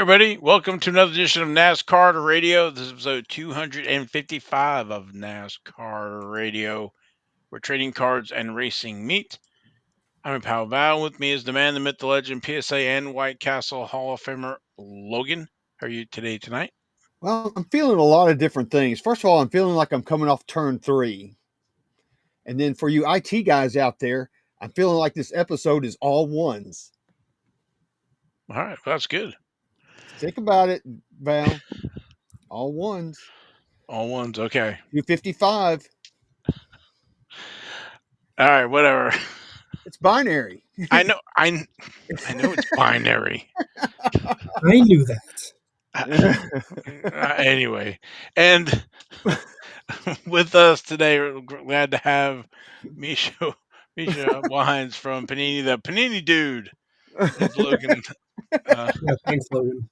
everybody. Welcome to another edition of NasCar Radio. This is episode 255 of NasCar Radio, where trading cards and racing meet. I'm your pal Val. With me is the man, the myth, the legend, PSA and White Castle Hall of Famer Logan. How are you tonight? Well, I'm feeling a lot of different things. First of all, I'm feeling like I'm coming off turn 3. And then for you IT guys out there, I'm feeling like this episode is all ones. All right, well, that's good. Think about it, Val. All ones. All ones, okay. 255. All right, whatever. It's binary. I know it's binary. I knew that. Anyway, and with us today, we're glad to have Misha Wines from Panini, the Panini dude. Logan. Yeah, thanks, Logan.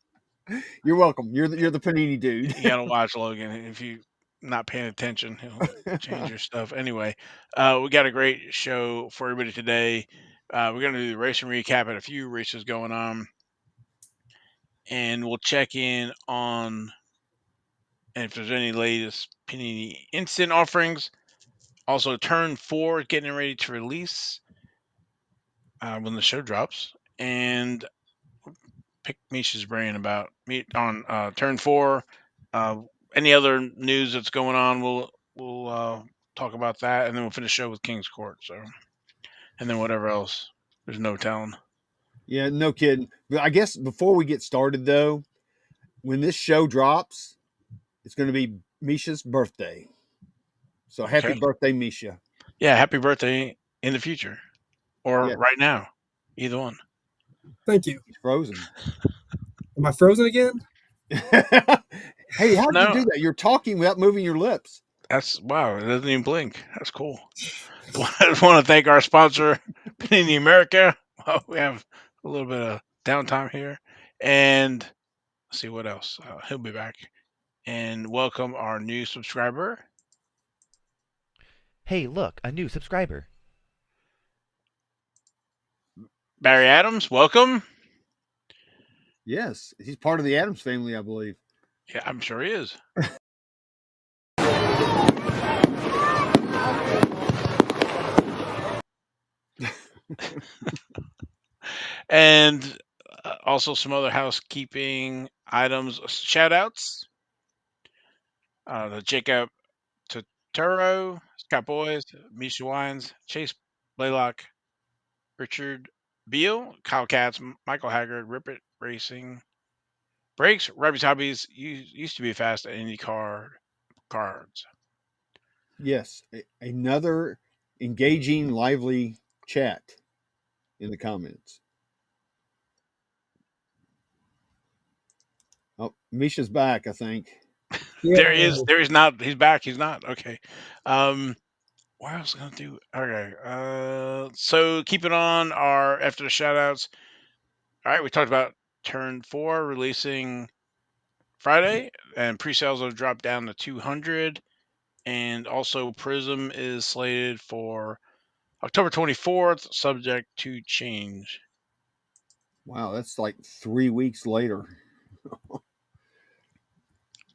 You're welcome. You're the Panini dude. You gotta watch Logan. If you not paying attention, he'll change your stuff. Anyway, we got a great show for everybody today. We're gonna do the racing recap at a few races going on, and we'll check in on if there's any latest Panini instant offerings. Also, Turn 4 getting ready to release when the show drops, and pick Misha's brain about me on Turn 4. Any other news that's going on, we'll talk about that, and then we'll finish the show with King's Court. So, and then whatever else, there's no telling. Yeah, no kidding. But I guess before we get started, though, when this show drops, it's going to be Misha's birthday. So happy birthday, Misha. Yeah, happy birthday in the future or right now. Either one. Thank you. He's frozen. Am I frozen again? Hey, how did you do that? You're talking without moving your lips. That's wow. It doesn't even blink. That's cool. I just want to thank our sponsor, Panini America. Well, we have a little bit of downtime here. And let's see what else. He'll be back. And welcome our new subscriber. Hey, look, a new subscriber. Barry Adams, welcome. Yes, he's part of the Adams family, I believe. Yeah, I'm sure he is. And also some other housekeeping items, shout outs. The Jacob Totoro, Scott Boys, Misha Wines, Chase Blaylock, Richard Beal, Kyle Katz, Michael Haggard, Rip It Racing, Brakes, Robbie's Hobbies, used to be fast at IndyCar cards. Yes, another engaging, lively chat in the comments. Oh, Misha's back, I think. Yeah. There he is. There he's not. He's back. He's not. Okay. What else gonna do? Okay. So keeping on our after the shout outs. All right, we talked about Turn 4 releasing Friday, and pre-sales have dropped down to 200. And also Prism is slated for October 24th, subject to change. Wow, that's like 3 weeks later.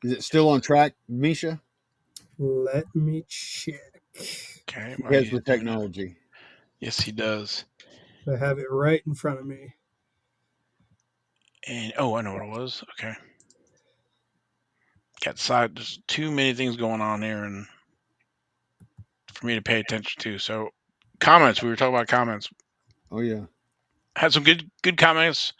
Is it still on track, Misha? Let me check. Okay. He has the technology. Yes, he does. I have it right in front of me. And I know what it was. Okay. There's too many things going on here, and for me to pay attention to. So, comments. We were talking about comments. Oh yeah. Had some good comments.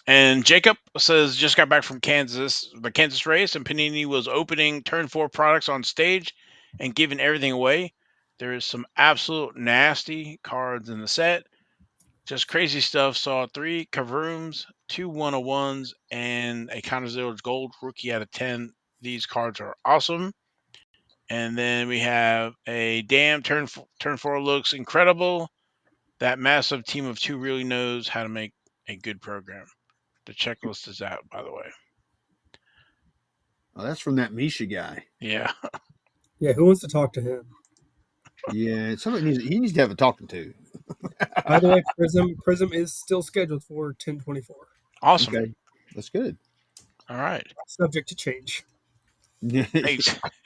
And Jacob says just got back from the Kansas race, and Panini was opening Turn 4 products on stage and giving everything away. There is some absolute nasty cards in the set. Just crazy stuff. Saw 3 Ka-Vrooms, 2 101s, and a Conor Zilisch Gold rookie out of 10. These cards are awesome. And then we have a damn Turn 4 looks incredible. That massive team of 2 really knows how to make a good program. The checklist is out, by the way. Oh, that's from that Misha guy. Yeah. Yeah, who wants to talk to him? Yeah, he needs to have a talking to. By the way, Prism is still scheduled for 10/24. Awesome. Okay, that's good. All right. Subject to change.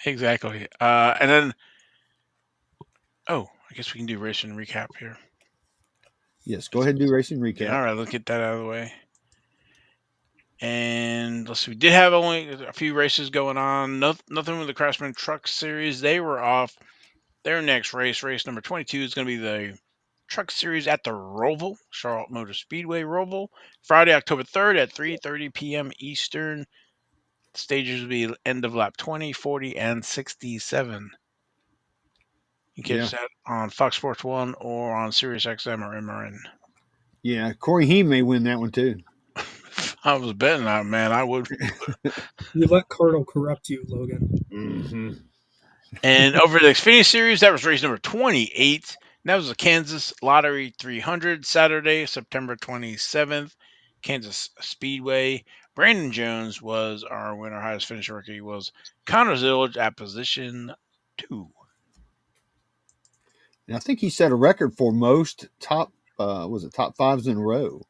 Exactly. And then, oh, I guess we can do racing recap here. Yes, go ahead and do racing recap. Yeah, all right, let's get that out of the way. And let's see, we did have only a few races going on. Nothing with the Craftsman Truck Series. They were off. Their next race number 22, is going to be the Truck Series at the Roval, Charlotte Motor Speedway Roval, Friday, October 3rd at 3:30 p.m. Eastern. The stages will be end of lap 20, 40, and 67. You can catch that on Fox Sports 1 or on Sirius XM or MRN. Yeah, Corey Heem may win that one too. If I was betting on it, man, I would. You let Cardinal corrupt you, Logan. Mm-hmm. And over the Xfinity Series, that was race number 28. And that was the Kansas Lottery 300, Saturday, September 27th, Kansas Speedway. Brandon Jones was our winner. Highest finished rookie was Connor Zilisch at position 2. And I think he set a record for most top top fives in a row.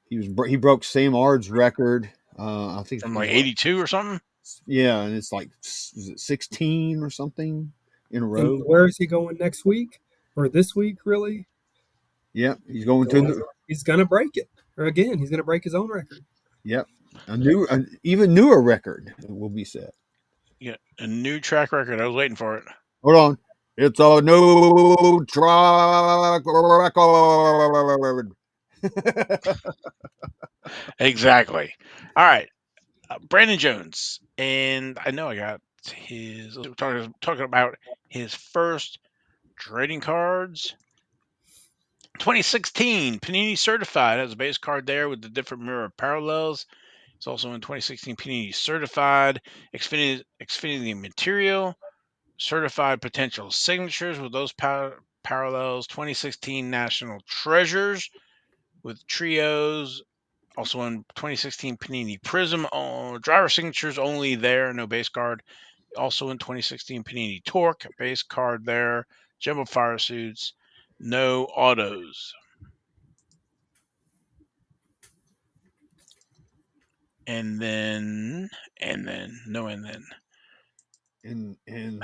He broke Sam Ard's record. I think From it was like 82 or something. yeah, and it's like was it 16 or something in a And row. where is he going next week? Or this week, really? Yep, he's going to. He's going to break it. Or again, he's going to break his own record. Yep, an even newer record will be set. Yeah, a new track record. I was waiting for it. Hold on, it's a new track record. Exactly. All right. Brandon Jones. And I know I got his. We're talking about his first trading cards. 2016 Panini Certified has a base card there with the different mirror parallels. It's also in 2016 Panini Certified Xfinity Material Certified Potential Signatures with those parallels. 2016 National Treasures with trios. Also in 2016 Panini Prism driver signatures only there, no base card. Also in 2016 Panini Torque base card there. Jumbo Fire Suits, no autos. And then no and then. and then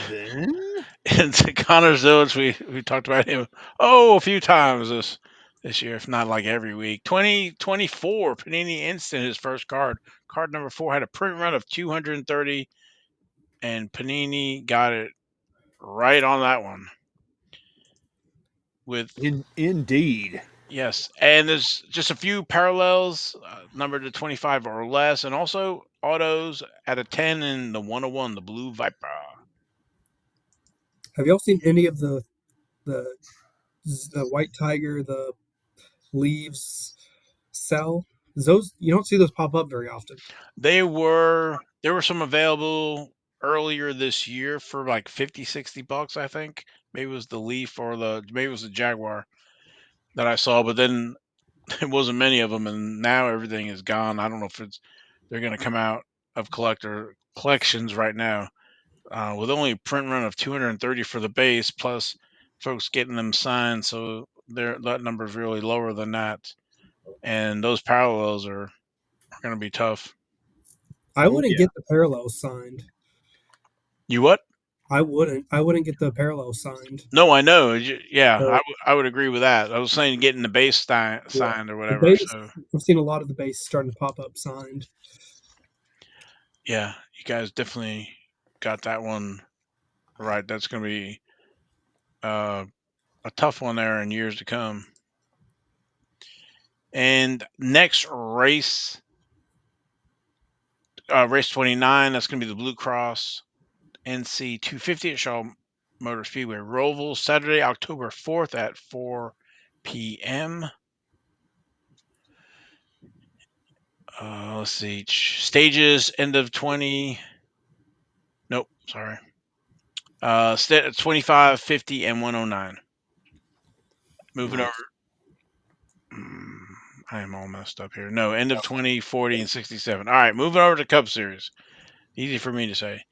And Connor Zilisch, we talked about him a few times this year, if not like every week. 2024 Panini Instant, his first card. Card number 4 had a print run of 230, and Panini got it right on that one. With indeed. yes, and there's just a few parallels numbered to 25 or less, and also autos at a 10 in the 101, the Blue Viper. Have y'all seen any of the White Tiger, the leaves sell? Those you don't see those pop up very often. There were some available earlier this year for like 50, $60, I think. Maybe it was the Leaf or maybe it was the Jaguar that I saw, but then it wasn't many of them, and now everything is gone. I don't know if they're going to come out of collections right now with only a print run of 230 for the base, plus folks getting them signed, so that number is really lower than that, and those parallels are going to be tough. I Oh wouldn't yeah. get the parallels signed. You what? I wouldn't get the parallels signed. No, I know. Yeah, So, I would agree with that. I was saying getting the base yeah. signed or The whatever. base, So I've seen a lot of the base starting to pop up signed. yeah, you guys definitely got that one right. That's going to be uh, a tough one there in years to come. And next race, race 29. That's going to be the Blue Cross NC 250 at Charlotte Motor Speedway Roval, Saturday, October 4th at 4 p.m. Let's see. Stages end of 20. Nope, sorry. 25, 50, and 109. Moving Nice. over. I am all messed up here. No, end of 20, 40, and 67. All right, moving over to Cup Series. Easy for me to say.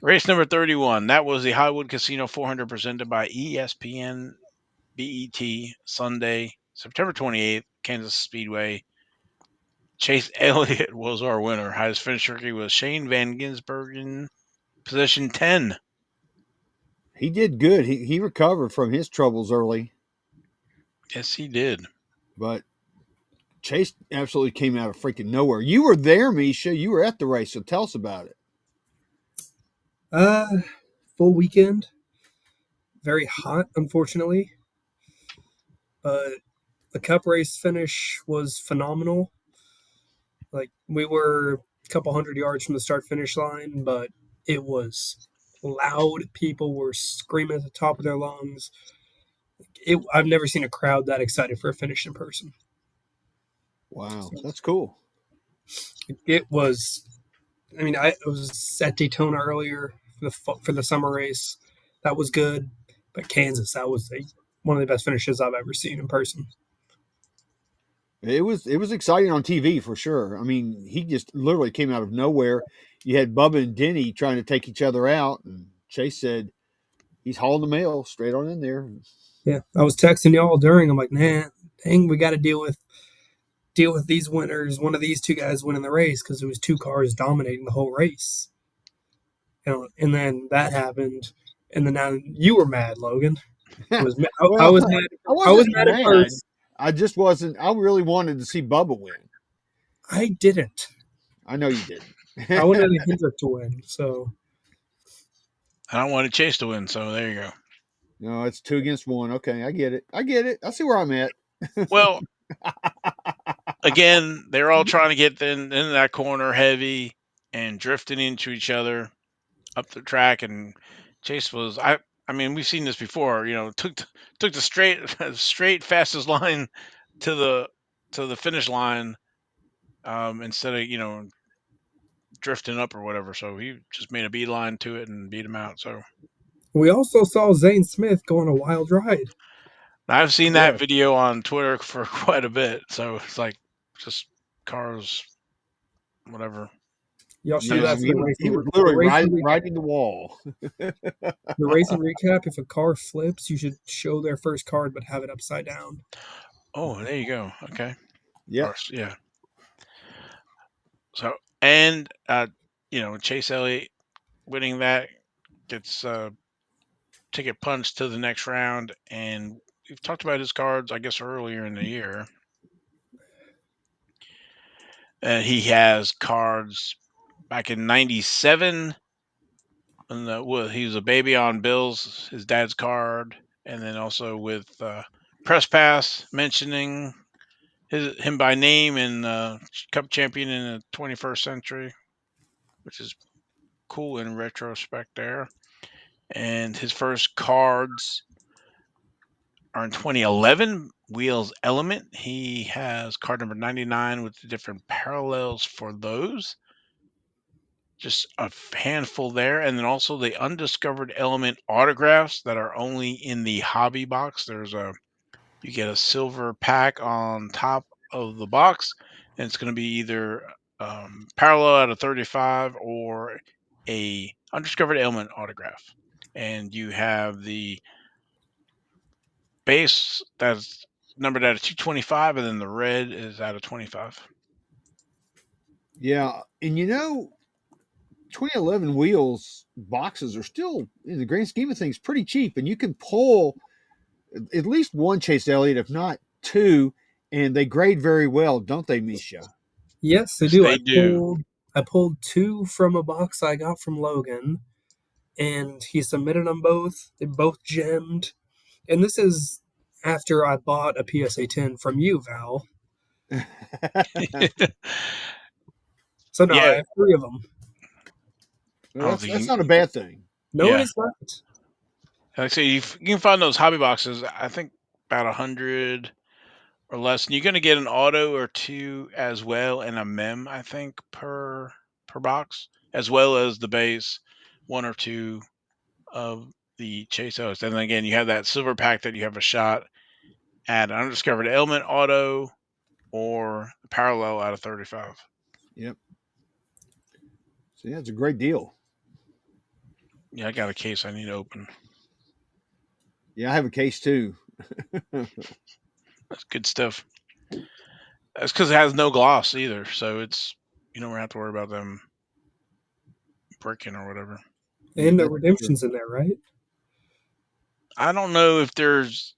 Race number 31. That was the Hollywood Casino 400 presented by ESPN BET Sunday, September 28th, Kansas Speedway. Chase Elliott was our winner. Highest finish rookie was Shane Van Gisbergen, position 10. He did good. He recovered from his troubles early, Yes, he did. but Chase absolutely came out of freaking nowhere. You were there, Misha. You were at the race, so tell us about it. Uh, Full weekend. Very hot, unfortunately. But the Cup race finish was phenomenal. Like we were a couple hundred yards from the start finish line, but it was loud. People were screaming at the top of their lungs. I've never seen a crowd that excited for a finish in person. Wow, So that's cool. it was. I mean, I was at Daytona earlier for the summer race. That was good, but Kansas, that was one of the best finishes I've ever seen in person. It was exciting on TV for sure. I mean, he just literally came out of nowhere. You had Bubba and Denny trying to take each other out, and Chase said he's hauling the mail straight on in there. Yeah, I was texting y'all during. I'm like, nah, dang, we got to deal with these winners. One of these two guys winning the race because it was two cars dominating the whole race. And then that happened, and then now you were mad, Logan. I Well, was mad. I I was wasn't mad at mad. first. I just wasn't. I really wanted to see Bubba win. I didn't. I know you didn't. I wanted Hendrick to win. So I don't want Chase to win, so there you go. No, it's 2 against 1. Okay, I get it. I get it. I see where I'm at. Well, again, they're all trying to get in that corner heavy and drifting into each other up the track, and Chase was I mean, we've seen this before. Took the straight fastest line to the finish line, instead of drifting up or whatever. So he just made a beeline to it and beat him out. So we also saw Zane Smith go on a wild ride. I've seen that Yeah. video on Twitter for quite a bit. So it's like just cars, whatever. Y'all see Yeah, that I for mean, the race he was the literally racing riding the wall. the racing recap. If a car flips, you should show their first card, but have it upside down. Oh, there you go. Okay. Yep. Yeah. So and Chase Elliott winning that gets ticket punched to the next round, and we've talked about his cards, I guess, earlier in the year. And he has cards back in '97. And he was a baby on Bills, his dad's card, and then also with Press Pass mentioning him by name and Cup champion in the 21st century, which is cool in retrospect there. And his first cards are in 2011, Wheels Element. He has card number 99 with the different parallels for those. Just a handful there. And then also the Undiscovered Element autographs that are only in the hobby box. You get a silver pack on top of the box, and it's going to be either parallel out of 35 or a Undiscovered Element autograph. And you have the base that's numbered out of 225, and then the red is out of 25. Yeah, and 2011 wheels boxes are still, in the grand scheme of things, pretty cheap, and you can pull at least one Chase Elliott, if not two, and they grade very well, don't they, Misha? Yes, they Yes, do. they do. I pulled two from a box I got from Logan, and he submitted them both. They both gemmed, and this is after I bought a PSA 10 from you, Val. So no, I Yeah. have three of them. Well, I don't that's think not a bad thing. No, it yeah. is not. Like I say, you can find those hobby boxes, I think, about 100 or less. And you're going to get an auto or two as well, and a mem, I think, per box, as well as the base, one or two of the Chase O's. And then again, you have that silver pack that you have a shot at an Undiscovered Element auto or parallel out of 35. Yep. So yeah, it's a great deal. Yeah, I got a case I need to open. Yeah, I have a case too. That's good stuff. That's because it has no gloss either, so it's you don't have to worry about them breaking or whatever. Yeah, And the that's true. redemptions in there, right? I don't know if there's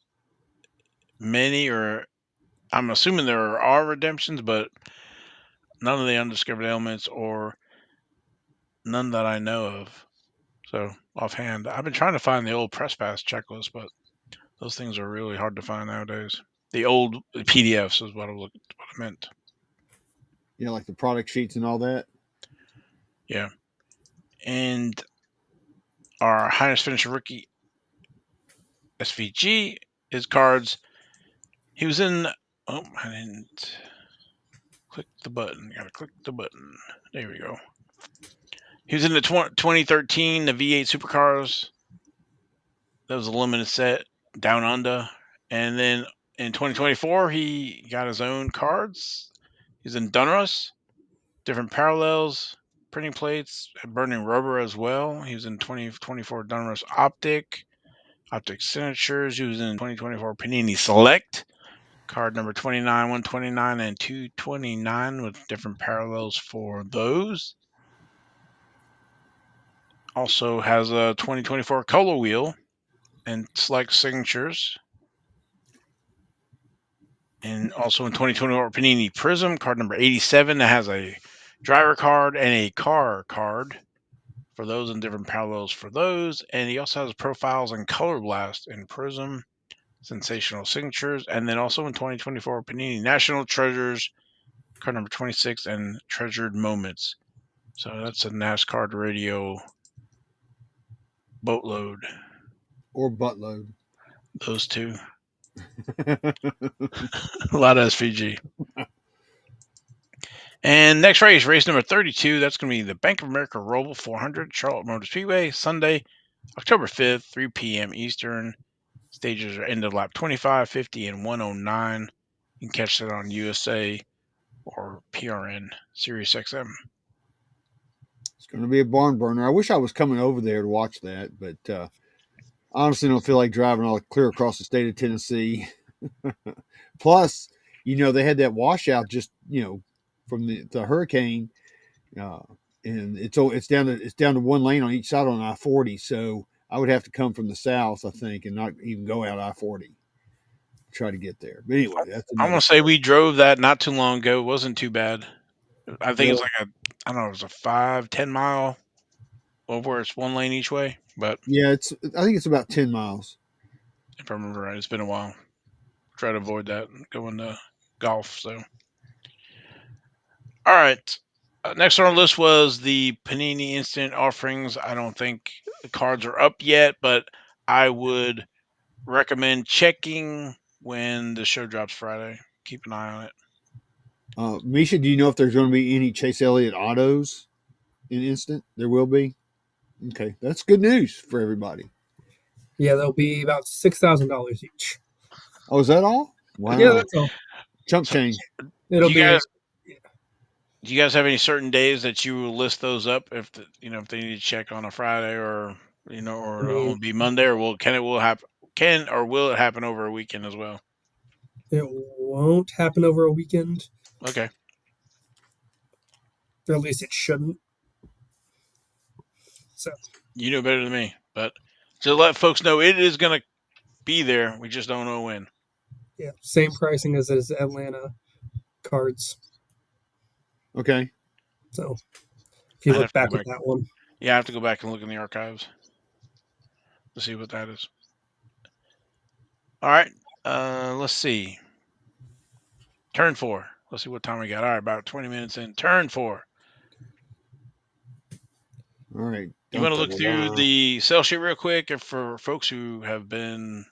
many, or I'm assuming there are redemptions, but none of the undiscovered elements or none that I know of. So offhand, I've been trying to find the old press pass checklist, but those things are really hard to find nowadays. The old PDFs is what what I meant. Yeah, like the product sheets and all that. Yeah. And our highest finished rookie SVG, his cards. He was in. Oh, I didn't click the button. Gotta click the button. There we go. He was in the 2013 the V8 Supercars. That was a limited set down under. And then in 2024, he got his own cards. He's in Donruss, different parallels, printing plates, and burning rubber as well. He was in 2024 Donruss Optic, Optic Signatures. He was in 2024 Panini Select, card number 29, 129, and 229 with different parallels for those. Also has a 2024 color wheel and select signatures. And also in 2024 Panini Prism, card number 87 that has a driver card and a car card for those and different parallels for those. And he also has profiles and color blast in Prism, sensational signatures, and then also in 2024 Panini National Treasures, card number 26 and treasured moments. So that's a NasCard radio boatload. Or buttload. Those two. A lot of SVG. And next race number 32, that's going to be the Bank of America Roval 400, Charlotte Motor Speedway, Sunday, October 5th, 3 p.m. Eastern. Stages are end of lap 25, 50, and 109. You can catch that on USA or PRN, Sirius XM. It's going to be a barn burner. I wish I was coming over there to watch that, but I honestly don't feel like driving all clear across the state of Tennessee. Plus, they had that washout just from the hurricane, uh, and it's down to one lane on each side on I-40. So I would have to come from the south, I think, and not even go out I-40 to try to get there. But anyway, that's I'm another going to say story. we drove that not too long ago. It wasn't too bad. I think it's Really? like I don't know, it was a 5-10 mile over. It's one lane each way. But Yeah, I think it's about 10 miles. if I remember right, it's been a while. Try to avoid that going to golf. So, all right. Next on our list was the Panini Instant Offerings. I don't think the cards are up yet, but I would recommend checking when the show drops Friday. Keep an eye on it. Misha, do you know if there's going to be any Chase Elliott autos in instant? There will be. Okay, that's good news for everybody. Yeah, they'll be about $6,000 each. Oh, is that all? Yeah, Wow, that's all. chump So, change. It'll do you be guys do you guys have any certain days that you will list those up if if they need to check on a Friday or I or it'll mean, be Monday, or will it happen over a weekend as well? it won't happen over a weekend, Okay. or at least it shouldn't. So You know better than me, but to let folks know it is going to be there. We just don't know when. yeah, same pricing as Atlanta cards. Okay. So if you I'd look have to go back at back. that one, Yeah, I have to go back and look in the archives to see what that is. All right. Let's see. Turn four. Let's see what time we got. All right, about 20 minutes in. Turn four. All right. You want to look through the sell sheet real quick for folks who have been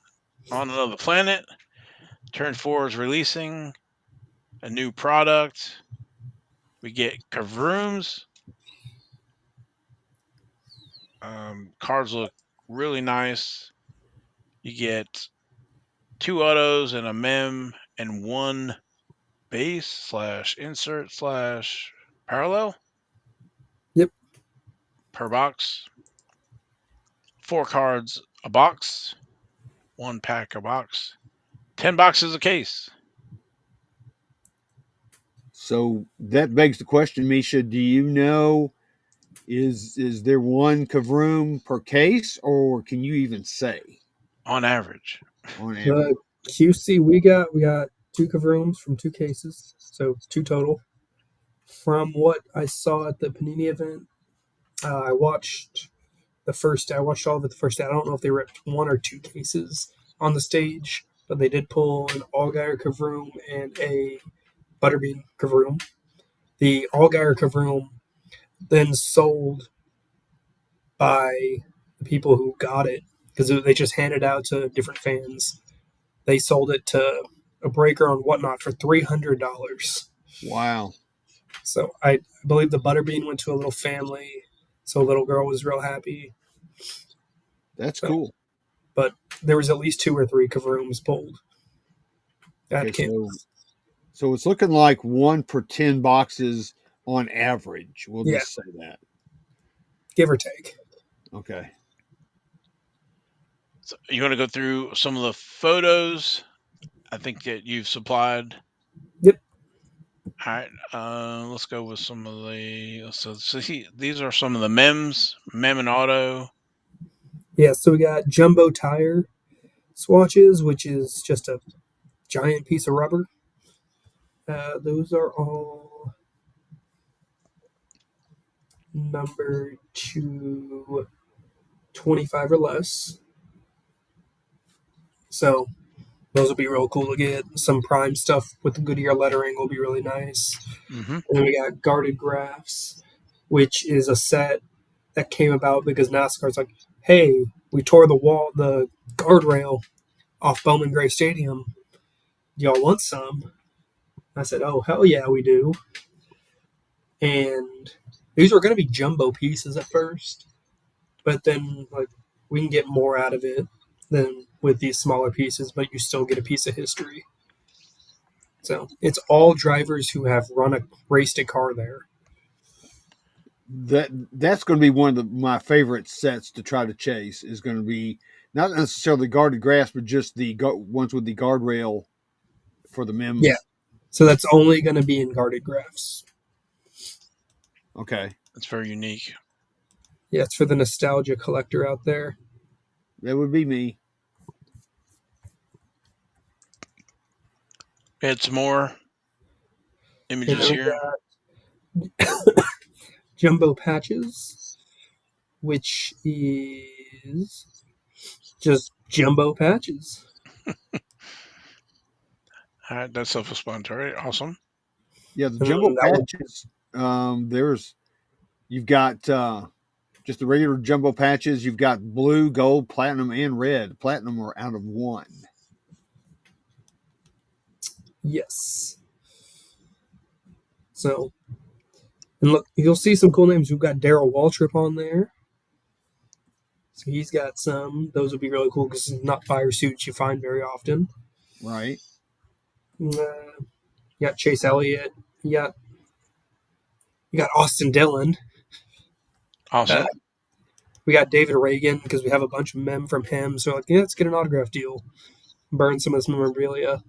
on another planet. Turn four is releasing a new product. We get Ka-Vrooms. Cards look really nice. You get 2 autos and a mem and 1 base slash insert slash parallel yep, per box. 4 cards a box. 1 pack a box. 10 boxes a case. So that begs the question, Misha. Do you know is there one Ka-Vroom per case, or can you even say On average. on average? The QC we got two Ka-Vrooms from two cases, so two total. From what I saw at the Panini event, I watched I watched all of it the first day. I don't know if they ripped one or two cases on the stage, but they did pull an Allgaier Ka-Vroom and a Butterbean Ka-Vroom. The Allgaier Ka-Vroom then sold by the people who got it because they just handed out to different fans. They sold it to a breaker on Whatnot for $300. Wow, So I believe the Butterbean went to a little family. So a little girl was real happy. that's So, cool. but there was at least two or three Ka-Vrooms pulled Okay, at campus. so it's looking like one per 10 boxes on average. We'll Yeah, just say that. give or take. Okay. So you want to go through some of the photos I think that you've supplied? Yep. All right, let's go with some of the. So see, these are some of the mem and auto. Yeah, so we got jumbo tire swatches, which is just a giant piece of rubber. Those are all number 225 or less. So those will be real cool to get. Some prime stuff with the Goodyear lettering will be really nice. Mm-hmm. And then we got guarded graphs, which is a set that came about because NASCAR's like, hey, we tore the guardrail off Bowman Gray Stadium. Do y'all want some? I said, oh, hell yeah, we do. And these were going to be jumbo pieces at first, but then like we can get more out of it than with these smaller pieces, but you still get a piece of history. So it's all drivers who have raced a car there. That's going to be one of my favorite sets to try to chase. Is going to be not necessarily guarded grass, but just the ones with the guardrail for the Yeah. mems. So that's only going to be in guarded graphs. Okay, That's very unique. Yeah, it's for the nostalgia collector out there. that would be me. We had some more And images then we here. got jumbo patches, which is just jumbo patches. All right, that's self-explanatory. Awesome. Yeah, the And jumbo that would, patches. There's you've got just the regular jumbo patches. You've got blue, gold, platinum, and red. Platinum are out of one. yes. So, and look, you'll see some cool names. We've got Daryl Waltrip on there. So he's got some. Those would be really cool because it's not fire suits you find very often. Right. You got Chase Elliott. You got Austin Dillon. Uh, Awesome. we got David Reagan because we have a bunch of mem from him. So like, yeah, let's get an autograph deal. Burn some of this memorabilia.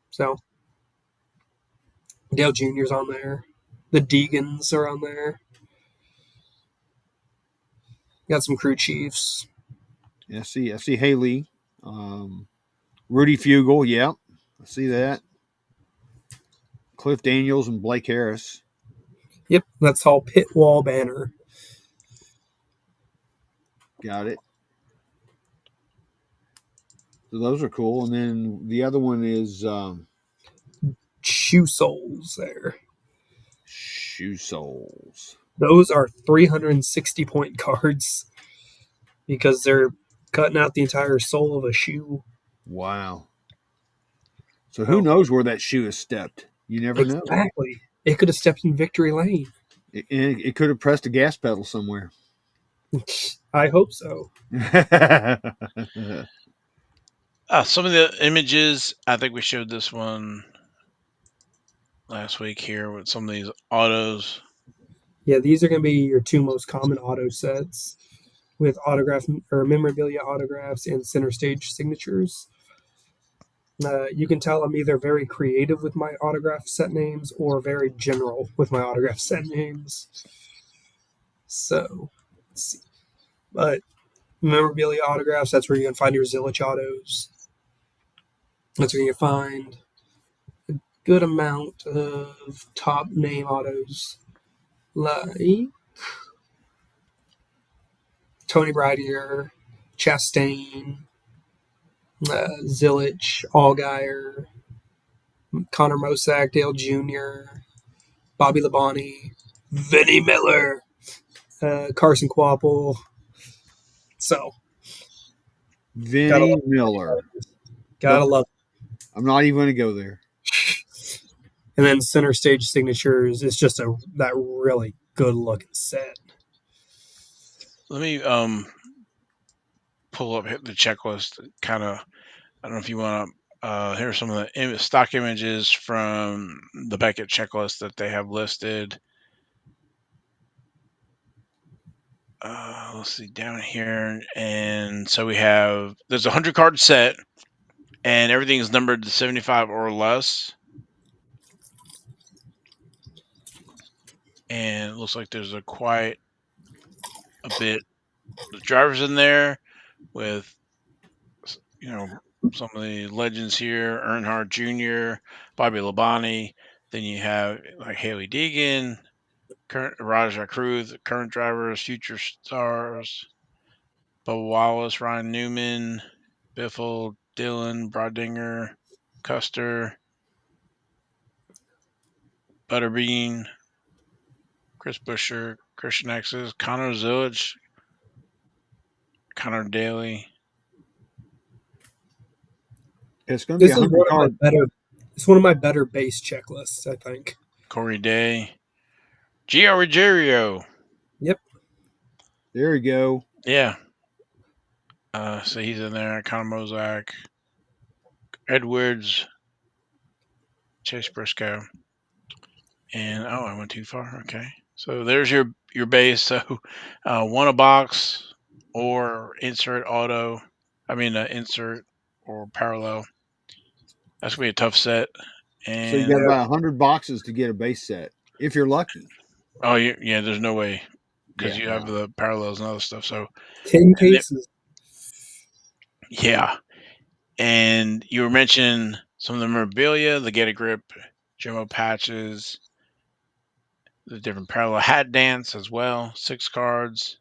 So Dale Jr.'s on there. The Deegans are on there. Got some crew chiefs. Yeah, I see Haley, Rudy Fugle. Yeah, I see that. Cliff Daniels and Blake Harris. Yep, that's all pit wall banner. Got it. So those are cool. And then the other one is Shoe soles there. Shoe Soles. Those are 360 point cards because they're cutting out the entire sole of a shoe. Wow. So who Oh, knows where that shoe has stepped? You never know. exactly. It could have stepped in victory lane. It could have pressed a gas pedal somewhere. I hope so. Some of the images, I think we showed this one last week here with some of these autos. Yeah, these are going to be your two most common auto sets with autograph or memorabilia autographs and center stage signatures. You can tell I'm either very creative with my autograph set names or very general with my autograph set names. So, let's see. But memorabilia autographs, that's where you can find your Zilisch autos. That's where you can find a good amount of top name autos like Tony Bridier, Chastain, Zilisch, Allgaier, Connor Mosack, Dale Jr., Bobby Labonte, Vinnie Miller, Carson Quapple. So, gotta Vinny love, Miller. gotta love. I'm not even going to go there. And then center stage signatures is just that really good looking set. Let me pull up the checklist. Kind of, I don't know if you want to. Here's some of the stock images from the Beckett checklist that they have listed. Let's see down here, and so we have there's a 100 card set, and everything is numbered to 75 or less. And it looks like there's a bit of drivers in there with some of the legends here: Earnhardt Jr., Bobby Labonte. Then you have like Haley Deegan, current Rajah Cruz, current drivers, future stars: Bubba Wallace, Ryan Newman, Biffle, Dylan, Brodinger, Custer, Butterbean, Chris Buescher, Christian X's, Connor Zilisch, Connor Daly. It's going to be This a is 100 card. It's one of my better base checklists, I think. Corey Day, Gio Ruggiero. Yep. There you go. Yeah. So he's in there. Connor Mozak, Edwards, Chase Briscoe, and I went too far. Okay, so there's your base. So one a box or insert auto. I mean insert or parallel. That's gonna be a tough set. So you And got about 100 boxes to get a base set if you're lucky. oh yeah, there's no way because Yeah, you have no. the parallels and other stuff. So 10 and it, cases. yeah, and you were mentioning some of the memorabilia, the Get a Grip, Jumbo patches, the different parallel hat dance as well. 6 cards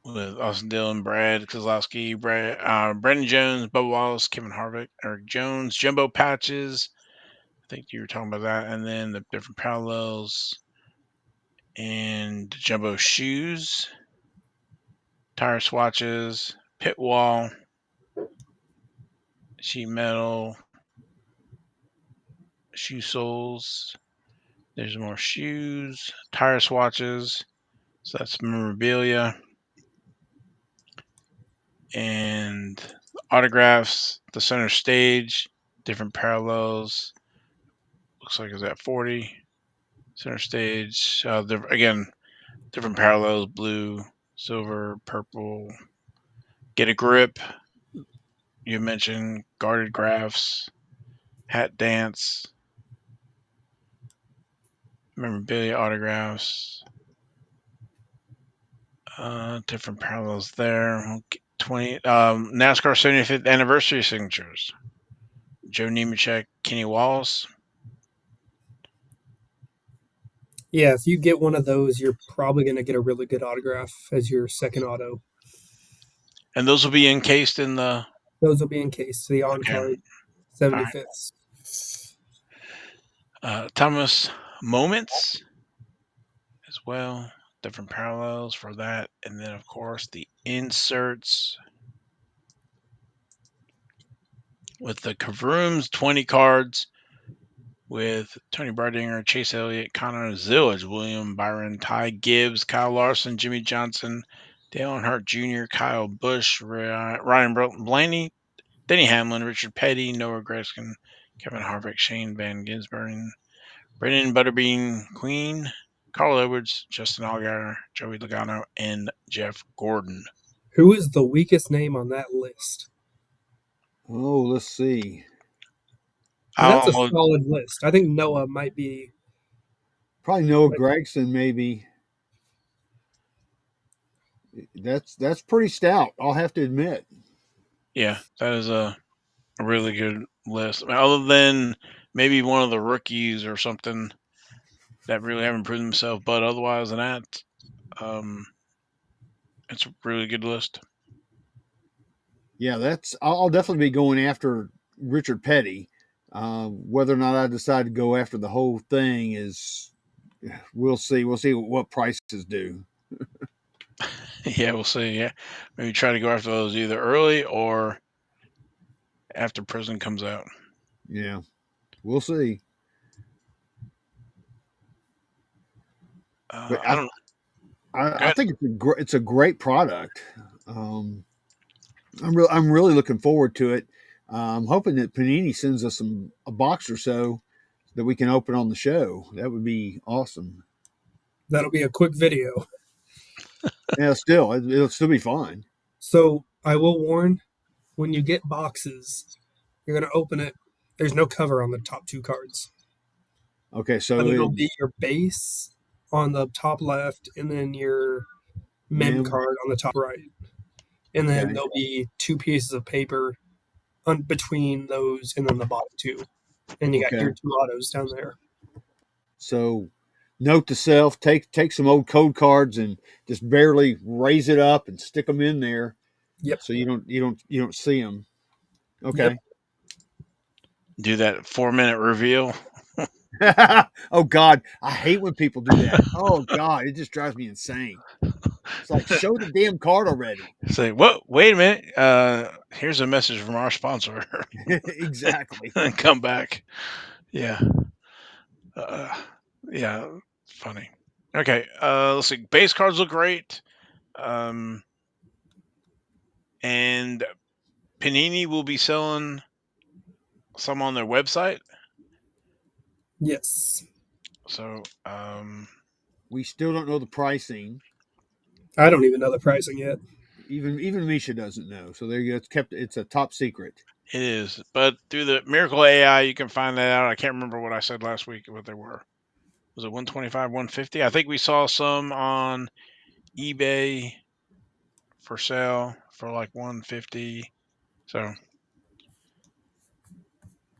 with Austin Dillon, Brad Kozlowski, Brandon Jones, Bubba Wallace, Kevin Harvick, Eric Jones, Jumbo patches. I think you were talking about that, and then the different parallels and Jumbo shoes, tire swatches, pit wall, sheet metal, shoe soles. There's more shoes, tire swatches. So that's memorabilia and autographs. The center stage, different parallels. Looks like it's at 40. Center stage. Again, different parallels: blue, silver, purple. Get a grip. You mentioned guarded graphs, hat dance, memorabilia autographs. Different parallels there. 20 NASCAR 75th anniversary signatures. Joe Nemechek, Kenny Wallace. Yeah, if you get one of those, you're probably going to get a really good autograph as your second auto. And those will be encased in the. Those will be encased. The on Okay. card All right. 75th. Thomas Moments as well. Different parallels for that. And then, of course, the inserts with the Ka-Vrooms, 20 cards with Tony Bardinger, Chase Elliott, Connor Zilisch, William Byron, Ty Gibbs, Kyle Larson, Jimmy Johnson, Dale Earnhardt Jr., Kyle Busch, Ryan Blaney, Denny Hamlin, Richard Petty, Noah Gragson, Kevin Harvick, Shane Van Gisbergen, Brendan Butterbean Queen, Carl Edwards, Justin Allgaier, Joey Logano, and Jeff Gordon. Who is the weakest name on that list? Oh, let's see. Because that's a I'll, solid list. I think Noah might be. Probably Noah Like, Gregson, maybe. That's pretty stout. I'll have to admit. yeah, that is a really good list. I mean, other than maybe one of the rookies or something that really haven't proven themselves, but otherwise than that, um, it's a really good list. Yeah, that's. I'll definitely be going after Richard Petty. Whether or not I decide to go after the whole thing is, we'll see. We'll see what prices do. Yeah, we'll see. Yeah, maybe try to go after those either early or after Prison comes out. Yeah, we'll see. But I don't. Go I ahead. think it's a great product. I'm really looking forward to it. I'm hoping that Panini sends us a box or so that we can open on the show. That would be awesome. that'll be a quick video. Yeah, still it'll still be fun. So I will warn: when you get boxes, you're gonna open it. There's no cover on the top two cards, Okay, but so it'll be your base on the top left, and then your mem mem. card on the top right, and then Okay, there'll be two pieces of paper between those, and then the bottom two, and you got okay. your two autos down there. So note to self: take some old code cards and just barely raise it up and stick them in there, Yep, so you don't see them. yep. Okay. Do that 4 minute reveal. Oh God, I hate when people do that. Oh God, it just drives me insane. It's like show the damn card already. Say, whoa, wait a minute. Here's a message from our sponsor. Exactly. And come back. Yeah. Uh, yeah. Funny. Okay. Let's see. Base cards look great. Um, and Panini will be selling some on their website. Yes. So, We still don't know the pricing. I don't even know the pricing yet. Even Misha doesn't know. So there you go. It's kept. It's a top secret. it is. But through the Miracle AI, you can find that out. I can't remember what I said last week, what they were. Was it 125, 150? I think we saw some on eBay for sale for like 150. So,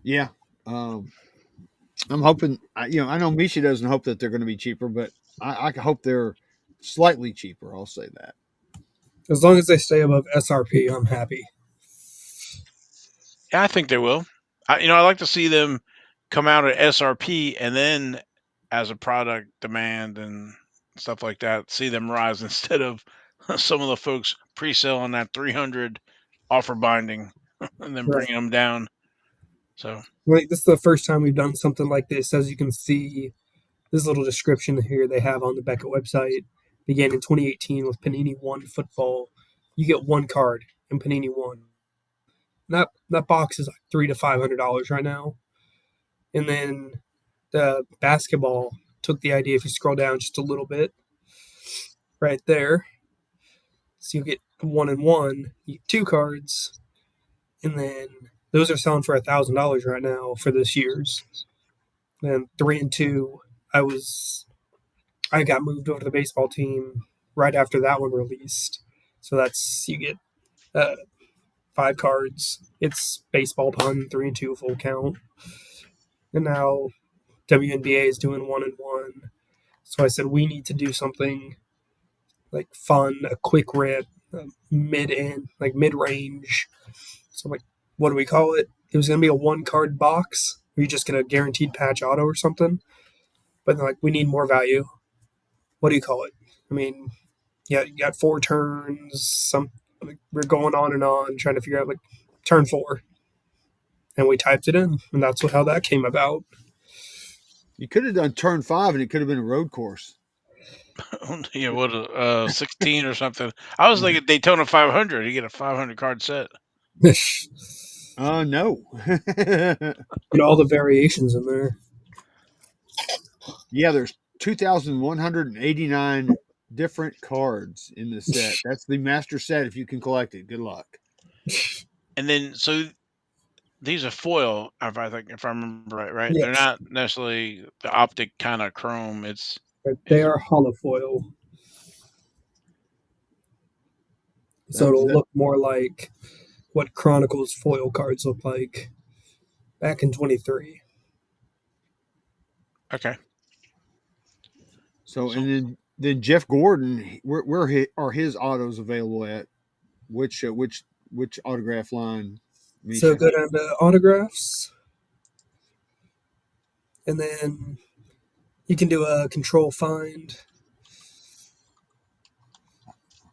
Yeah. I'm hoping. I know Misha doesn't hope that they're going to be cheaper, but I hope they're slightly cheaper. I'll say that. As long as they stay above SRP, I'm happy. yeah, I think they will. I like to see them come out at SRP and then as a product demand and stuff like that, see them rise instead of some of the folks pre-selling that 300 offer binding and then Right. bringing them down. So, Like, this is the first time we've done something like this. As you can see, this little description here they have on the Beckett website began in 2018 with Panini One Football. You get one card in Panini One. That box is like $300 to $500 right now. And then the basketball took the idea. If you scroll down just a little bit, right there, so you get one and one, you get two cards, and then those are selling for $1,000 right now for this year's. Then three and two, I got moved over to the baseball team right after that one released. So that's you get uh, five cards. It's baseball pun, three and two full count. And now WNBA is doing one and one. So I said we need to do something like fun, a quick rip, mid end, like mid range. So I'm like, what do we call it? It was gonna be a one card box. Are you just gonna guaranteed patch auto or something? But they're like, we need more value. What do you call it? I mean, yeah, you got four turns. We're going on and on trying to figure out like turn four, and we typed it in, and that's how that came about. You could have done turn 5, and it could have been a road course. yeah, what 16 or something. I was thinking Daytona 500. You get a 500 card set. No. All the variations in there. Yeah, there's 2,189 different cards in the set. That's the master set. If you can collect it, good luck. And then so these are foil, if I remember right? They're Yes, not necessarily the optic kind of chrome. they It's are holofoil, so That it'll that look more like what Chronicles foil cards look like back in 23. okay. so So and then Jeff Gordon, are his autos available at? Which autograph line, So Misha? go down to autographs, and then you can do a control find.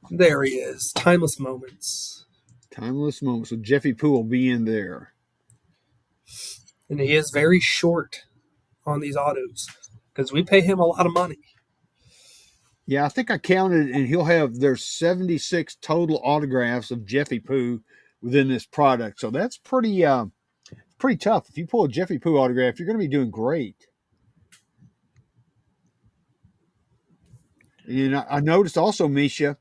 There he is. Timeless moments. Timeless moment. So Jeffy Poo will be in there. And he is very short on these autos because we pay him a lot of money. Yeah, I think I counted, and there's 76 total autographs of Jeffy Poo within this product. So that's pretty tough. If you pull a Jeffy Poo autograph, you're going to be doing great. And I noticed also, Misha,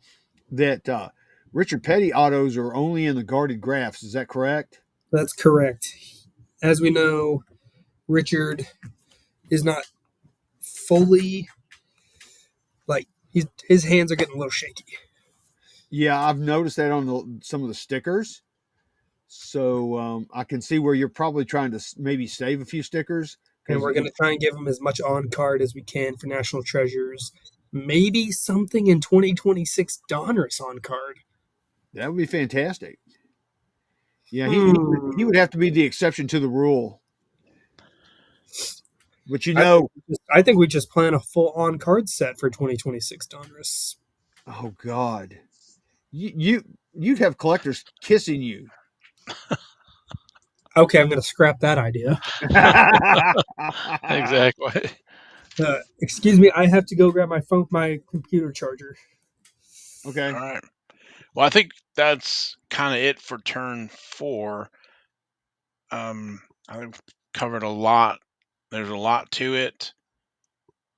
that Richard Petty autos are only in the guarded graphs. Is that correct? That's correct. As we know, Richard is not fully like his hands are getting a little shaky. Yeah, I've noticed that on some of the stickers. So I can see where you're probably trying to maybe save a few stickers And because we're going to try and give him as much on card as we can for National Treasures. Maybe something in 2026 Donruss on card. that would be fantastic. Yeah, he would Hmm. have to be the exception to the rule. But I think we just plan a full on card set for 2026 Donruss. oh God, you'd have collectors kissing you. Okay, I'm going to scrap that idea. exactly. Excuse me, I have to go grab my computer charger. Okay. All right. Well, I think that's kind of it for turn 4. I think we've covered a lot. There's a lot to it,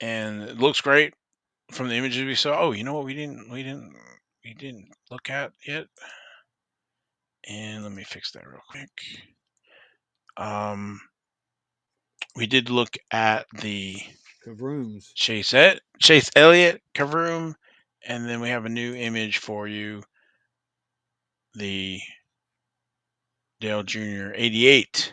and it looks great from the images we saw. Oh, you know what we didn't look at yet, and let me fix that real quick. Um, we did look at the Ka-Vrooms. Chase Elliott Ka-Vroom, and then we have a new image for you, the Dale Jr. 88.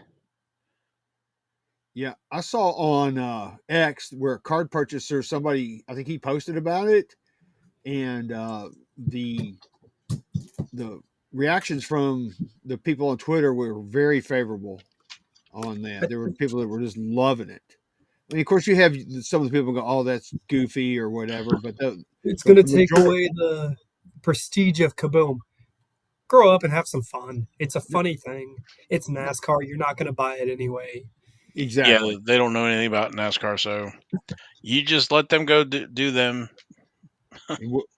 Yeah, I saw on X where a card purchaser, somebody, I think he posted about it, and the the reactions from the people on Twitter were very favorable on that. There were people that were just loving it. I mean, of course, you have some of the people go, "Oh, that's goofy" or whatever, It's going but to the take majority, away the prestige of Kaboom. Grow up and have some fun. It's a funny thing. It's NASCAR. You're not going to buy it anyway. Yeah, exactly. they don't know anything about NASCAR, so you just let them go do them.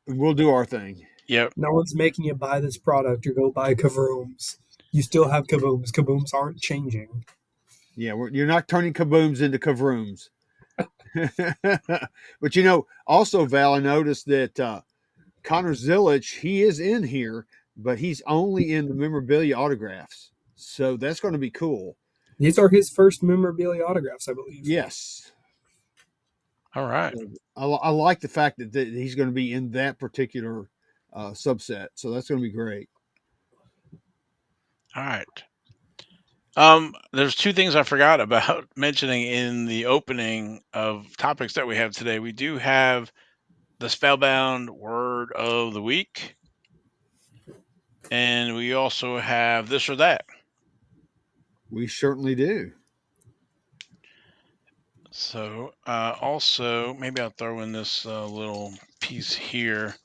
We'll do our thing. Yep. No one's making you buy this product or go buy Kavrooms. You still have Kabooms. Kabooms aren't changing. Yeah, you're not turning kabooms into kavrooms. But also Val, I noticed that Connor Zilisch, he is in here, but he's only in the memorabilia autographs. So that's going to be cool. These are his first memorabilia autographs, I believe. Yes. All right. So I like the fact that he's going to be in that particular subset. So that's going to be great. All right. There's two things I forgot about mentioning in the opening of topics that we have today. We do have the Spellbound word of the week, and we also have this or that. We certainly do. So, also, maybe I'll throw in this little piece here.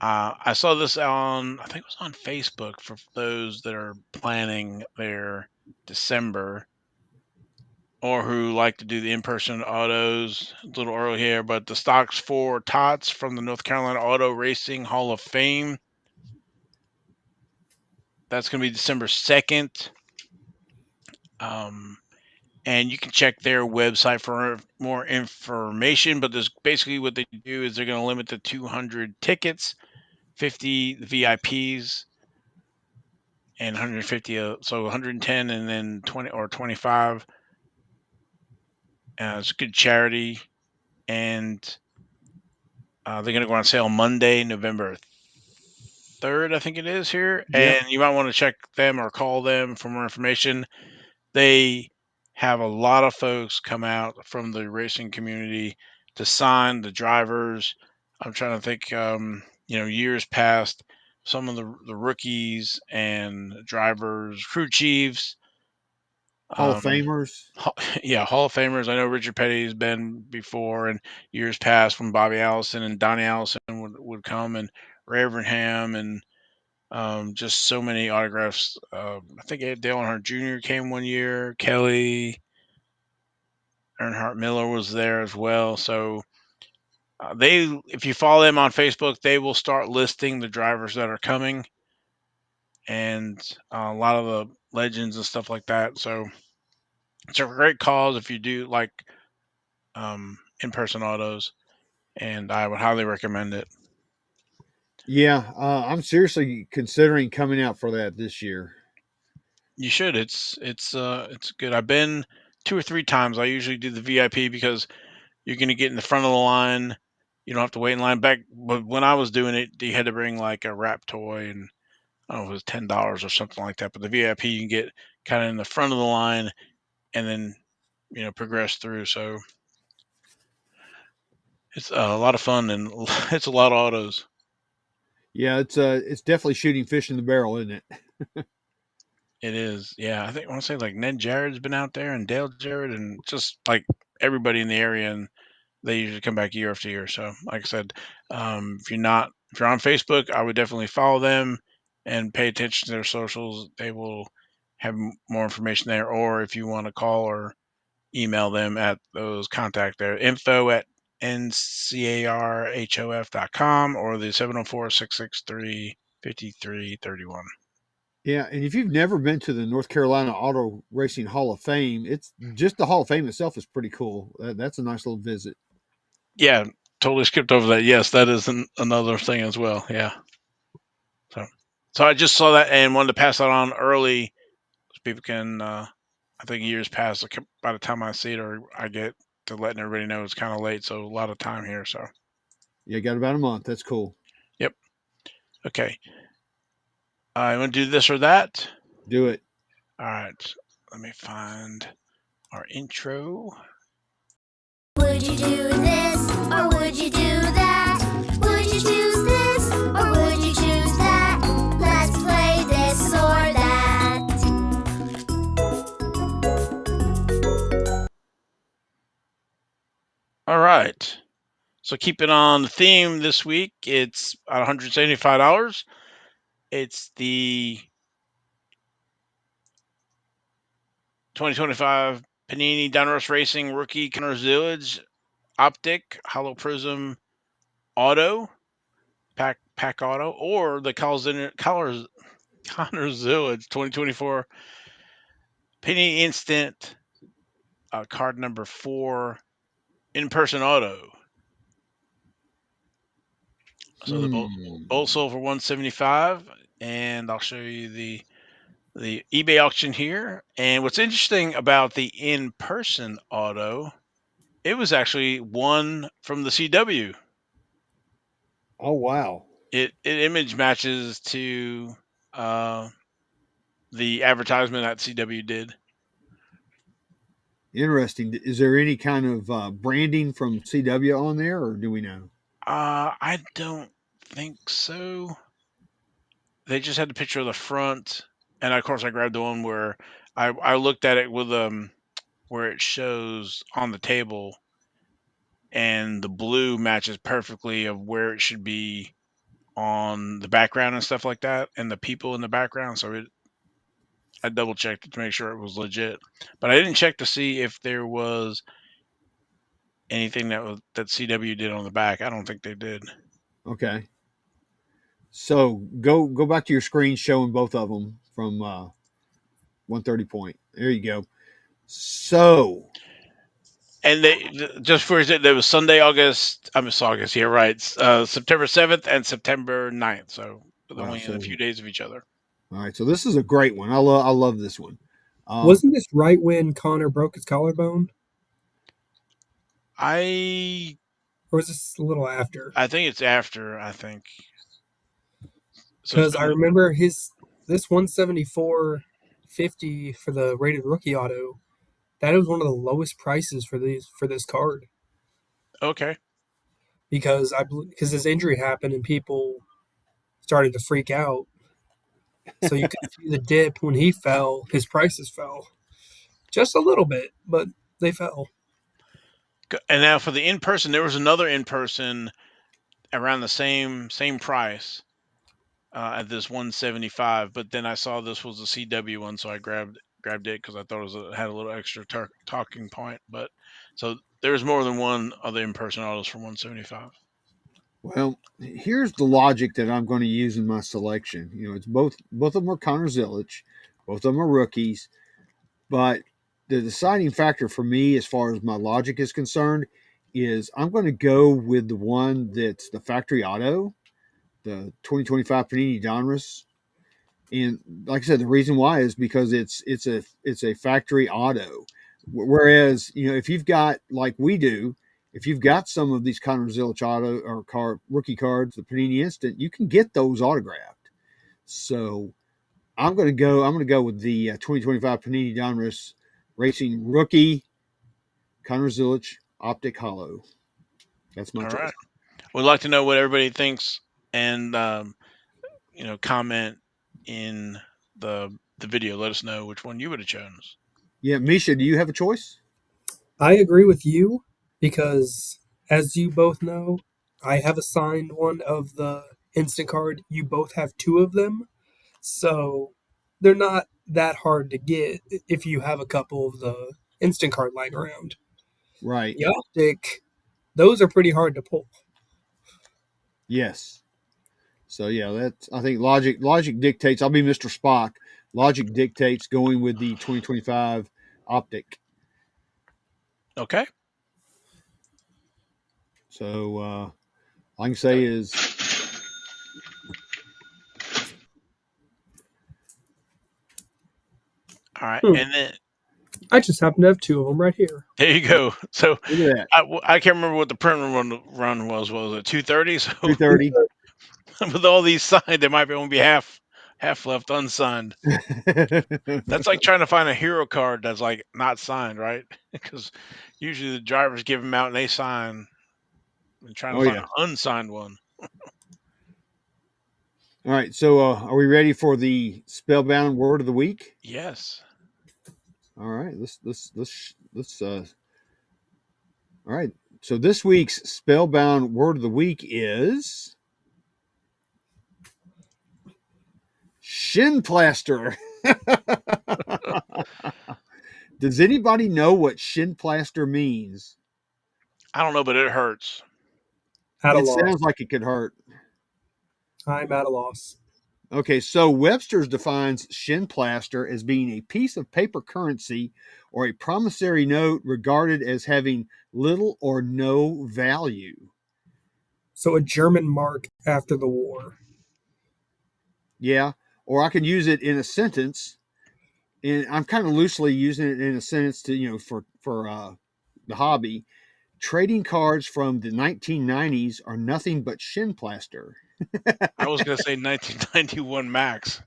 I saw this on, I think it was on Facebook for those that are planning their December or who like to do the in-person autos. A little early here, but the stocks for Tots from the North Carolina Auto Racing Hall of Fame. That's going to be December 2nd. Um, and you can check their website for more information. But there's basically what they do is they're going to limit to 200 tickets, 50 VIPs, and 150. So 110, and then 20 or 25. It's a good charity, and they're going to go on sale Monday, November 3rd, I think it is here. Yep. And you might want to check them or call them for more information. They have a lot of folks come out from the racing community to sign the drivers. I'm trying to think, years past, some of the rookies and drivers, crew chiefs, Hall of um, Famers. yeah, Hall of Famers. I know Richard Petty's been before, and years past when Bobby Allison and Donnie Allison would come, and Ray Ham, and just so many autographs. I think Dale Earnhardt Jr. came one year. Kelly Earnhardt Miller was there as well. So if you follow them on Facebook, they will start listing the drivers that are coming, and a lot of the legends and stuff like that. So it's a great cause if you do like in-person autos, and I would highly recommend it. Yeah, I'm seriously considering coming out for that this year. You should. It's good. I've been 2 or 3 times. I usually do the VIP because you're going to get in the front of the line. You don't have to wait in line. But when I was doing it, you had to bring like a wrap toy, and I don't know if it was $10 or something like that. But the VIP, you can get kind of in the front of the line, and then progress through. So it's a lot of fun, and it's a lot of autos. Yeah, it's definitely shooting fish in the barrel, isn't it? It is. Yeah, I want to say like Ned Jarrett's been out there, and Dale Jarrett, and just like everybody in the area, and they usually come back year after year. So, like I said, if you're on Facebook, I would definitely follow them and pay attention to their socials. They will have more information there. Or if you want to call or email them at those contact there, info at ncarhof.com, or the 704-663-5331. Yeah, and if you've never been to the North Carolina Auto Racing Hall of Fame, it's just the Hall of Fame itself is pretty cool. That's a nice little visit. Yeah, totally skipped over that. Yes, that is another thing as well. Yeah. So, I just saw that and wanted to pass that on early so people can. I think years pass. Like, by the time I see it or I get to letting everybody know, it's kind of late. So a lot of time here. So, Yeah, got about a month. That's cool. yep. Okay. I want to do this or that. Do it. All right. Let me find our intro. Would you do this or would you do that? Would you choose this or would you choose that? Let's play this or that. All right. So keeping on the theme this week, it's at $175. It's the 2025 Panini Donruss Racing rookie Connor Zilisch Optic Hollow Prism Auto pack auto, or the Connor Zilisch 2024 Panini Instant card number 4 in-person auto. So the both sold for 175, and I'll show you the eBay auction here. And what's interesting about the in-person auto, it was actually one from the CW. Oh wow. It image matches to the advertisement that CW did. Interesting. Is there any kind of branding from CW on there, or do we know? I don't think so. They just had the picture of the front, and of course I grabbed the one where I looked at it with where it shows on the table, and the blue matches perfectly of where it should be on the background and stuff like that, and the people in the background. So I double checked it to make sure it was legit, but I didn't check to see if there was anything that CW did on the back. I don't think they did. Okay. So go back to your screen showing both of them from 130 point. There you go. So, And just for there was Sunday, August. I mean, August. Yeah, right. September 7th and September 9th. So they're wow. only in a So, few days of each other. all right. So this is a great one. I love this one. Um, Wasn't this right when Connor broke his collarbone? I Or was this a little after? I think it's after. I think so. It's Because I been remember this 174.50 for the rated rookie auto. That was one of the lowest prices for this card okay. because his injury happened and people started to freak out. So you could see the dip when he fell. His prices fell just a little bit, but they fell. And now for the in person, there was another in person around the same price at this 175. But then I saw this was a CW one, so I grabbed it because I thought had a little extra talking point. But so there's more than one other in person autos for 175. well, here's the logic that I'm going to use in my selection. It's both of them are Connor Zilisch, both of them are rookies, but the deciding factor for me, as far as my logic is concerned, is I'm going to go with the one that's the factory auto, the 2025 Panini Donruss. And like I said, the reason why is because it's a factory auto. Whereas if you've got, like we do, if you've got some of these Connor Zilisch auto or rookie cards, the Panini Instant, you can get those autographed. So I'm going to go with the 2025 Panini Donruss Racing rookie Connor Zilisch Optic Hollow. That's my All choice. right. We'd like to know what everybody thinks, and comment in the video. Let us know which one you would have chosen. Yeah, Misha, do you have a choice? I agree with you because, as you both know, I have assigned one of the instant card. You both have two of them. So they're not that hard to get if you have a couple of the instant card lying around. Right. The optic, those are pretty hard to pull. Yes. So yeah, that's I think logic dictates. I'll be Mr. Spock. Logic dictates going with the 2025 Optic. Okay. So all I can say is All right, Hmm. and then I just happen to have two of them right here. there you go. So look at that, I can't remember what the print run was. What was it 230? So 230. with all these signed, there might only be half left unsigned. That's like trying to find a hero card that's like not signed, right? Because usually the drivers give them out and they sign, and trying to Oh find yeah. an unsigned one. All right. So are we ready for the spellbound word of the week? Yes. All right. Let's. All right. So this week's spellbound word of the week is Shinplaster. Does anybody know what Shinplaster means? I don't know, but it hurts. At a It sounds loss. like it could hurt. I'm at a loss. Okay, so Webster's defines Shinplaster as being a piece of paper currency or a promissory note regarded as having little or no value. So a German mark after the war. Yeah, or I can use it in a sentence, and I'm kind of loosely using it in a sentence to for the hobby. Trading cards from the 1990s are nothing but Shinplaster. I was gonna say 1991 max.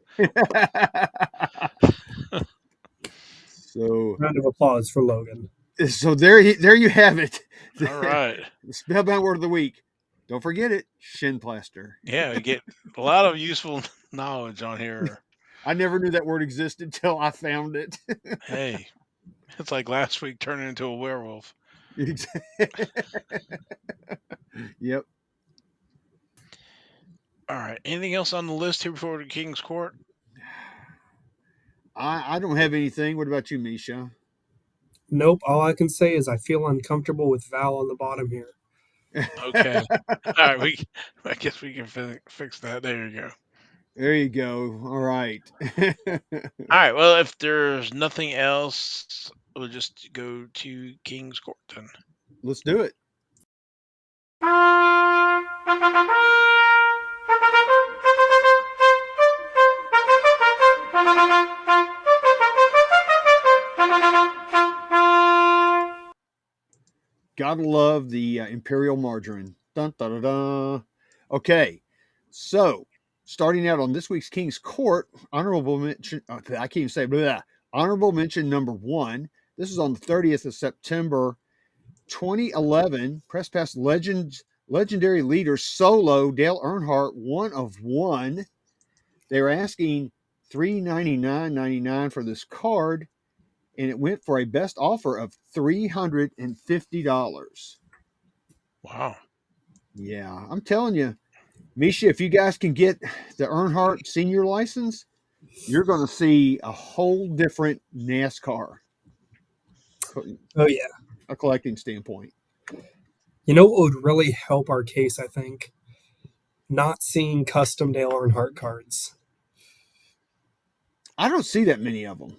so Round of applause for Logan. so there you have it. All right. The spellbound word of the week. Don't forget it, Shinplaster. Yeah, we get a lot of useful knowledge on here. I never knew that word existed till I found it. Hey, it's like last week turning into a werewolf. Yep. All right. Anything else on the list here before the King's Court? I don't have anything. What about you, Misha? Nope, all I can say is I feel uncomfortable with Val on the bottom here. Okay. All right. I guess we can fix that. There you go. There you go. All right. All right. Well, if there's nothing else, we'll just go to King's Court then. Let's do it. Gotta love the Imperial Margarine. Dun, dun, dun, dun. Okay, so starting out on this week's King's Court, honorable mention. I can't even say blah. Honorable mention number 1. This is on the 30th of September, 2011. Press Pass legendary leader solo Dale Earnhardt, 1 of 1. They were asking $399.99 for this card, and it went for a best offer of $350. Wow. Yeah, I'm telling you, Misha, if you guys can get the Earnhardt senior license, you're going to see a whole different NASCAR. Oh yeah. A collecting standpoint. You know what would really help our case, I think? Not seeing custom Dale Earnhardt cards. I don't see that many of them.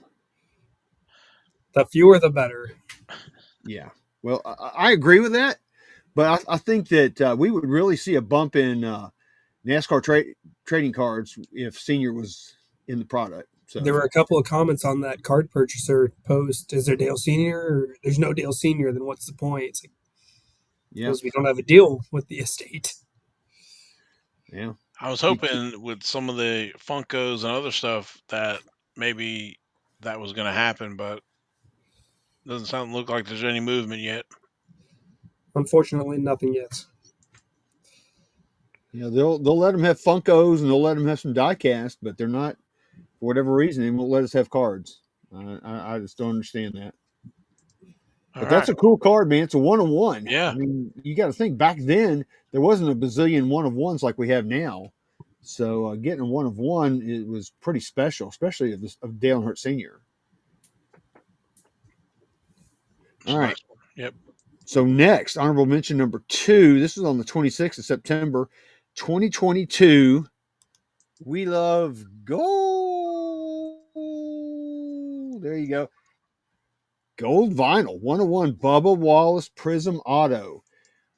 The fewer the better. Yeah. Well, I agree with that, but I think that we would really see a bump in NASCAR trading cards if senior was in the product. So There were a couple of comments on that card purchaser post. Is there Dale Senior? Or there's no Dale Senior, then what's the point? It's like, yeah, because we don't have a deal with the estate. yeah. I was hoping with some of the Funkos and other stuff that maybe that was going to happen, but doesn't look like there's any movement yet. Unfortunately, nothing yet. You know, they'll let them have Funkos and they'll let them have some diecast, but they're not, for whatever reason, they won't let us have cards. I just don't understand that. All But that's right. a cool card, man. It's a 1 of 1. Yeah. I mean, you got to think back then there wasn't a bazillion 1 of 1s like we have now. So getting a 1 of 1, it was pretty special, especially of Dale Earnhardt Sr. It's All a right. nice one. Yep. So next, honorable mention number 2. This is on the 26th of September, 2022. We love gold. There you go. Gold vinyl, 101 Bubba Wallace Prism Auto.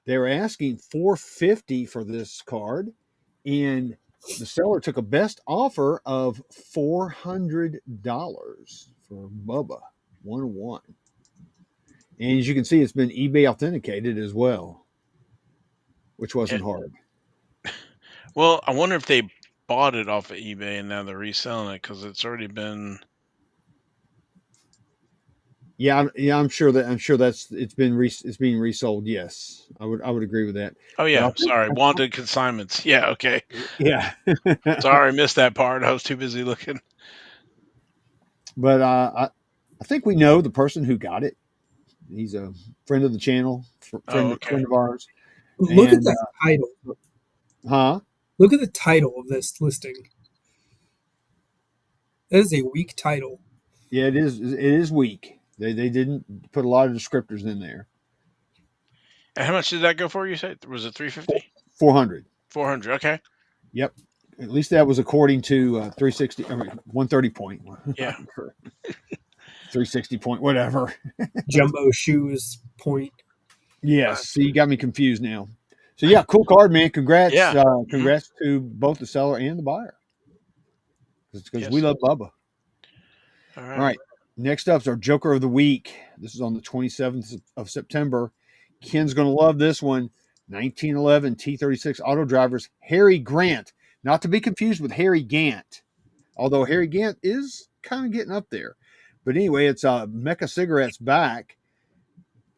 They were asking $450 for this card, and the seller took a best offer of $400 for Bubba 101. And as you can see, it's been eBay authenticated as well, which wasn't hard. Well, I wonder if they bought it off of eBay and now they're reselling it because it's already been. Yeah, I'm sure that's it's being resold. Yes, I would agree with that. Oh But yeah, I think, sorry, wanted consignments. Yeah, okay. yeah. Sorry, I missed that part. I was too busy looking. But I think we know the person who got it. He's a friend of the channel, Oh, okay. friend of ours. Look at And that title. huh? Look at the title of this listing. That is a weak title. Yeah, it is. It is weak. They didn't put a lot of descriptors in there. And how much did that go for? You said was it 350? 400. 400. Okay. Yep. At least that was according to 360. I mean, 130 point. Yeah. 360 point. Whatever. Jumbo shoes point. Yes. See, you got me confused now. So yeah, cool card, man. Congrats. Yeah. Congrats to both the seller and the buyer. Because we Yes. love Bubba. All All right. right. Next up is our Joker of the Week. This is on the 27th of September. Ken's going to love this one. 1911 T36 Auto Drivers, Harry Grant. Not to be confused with Harry Gant, although Harry Gant is kind of getting up there. But anyway, it's Mecca Cigarettes back,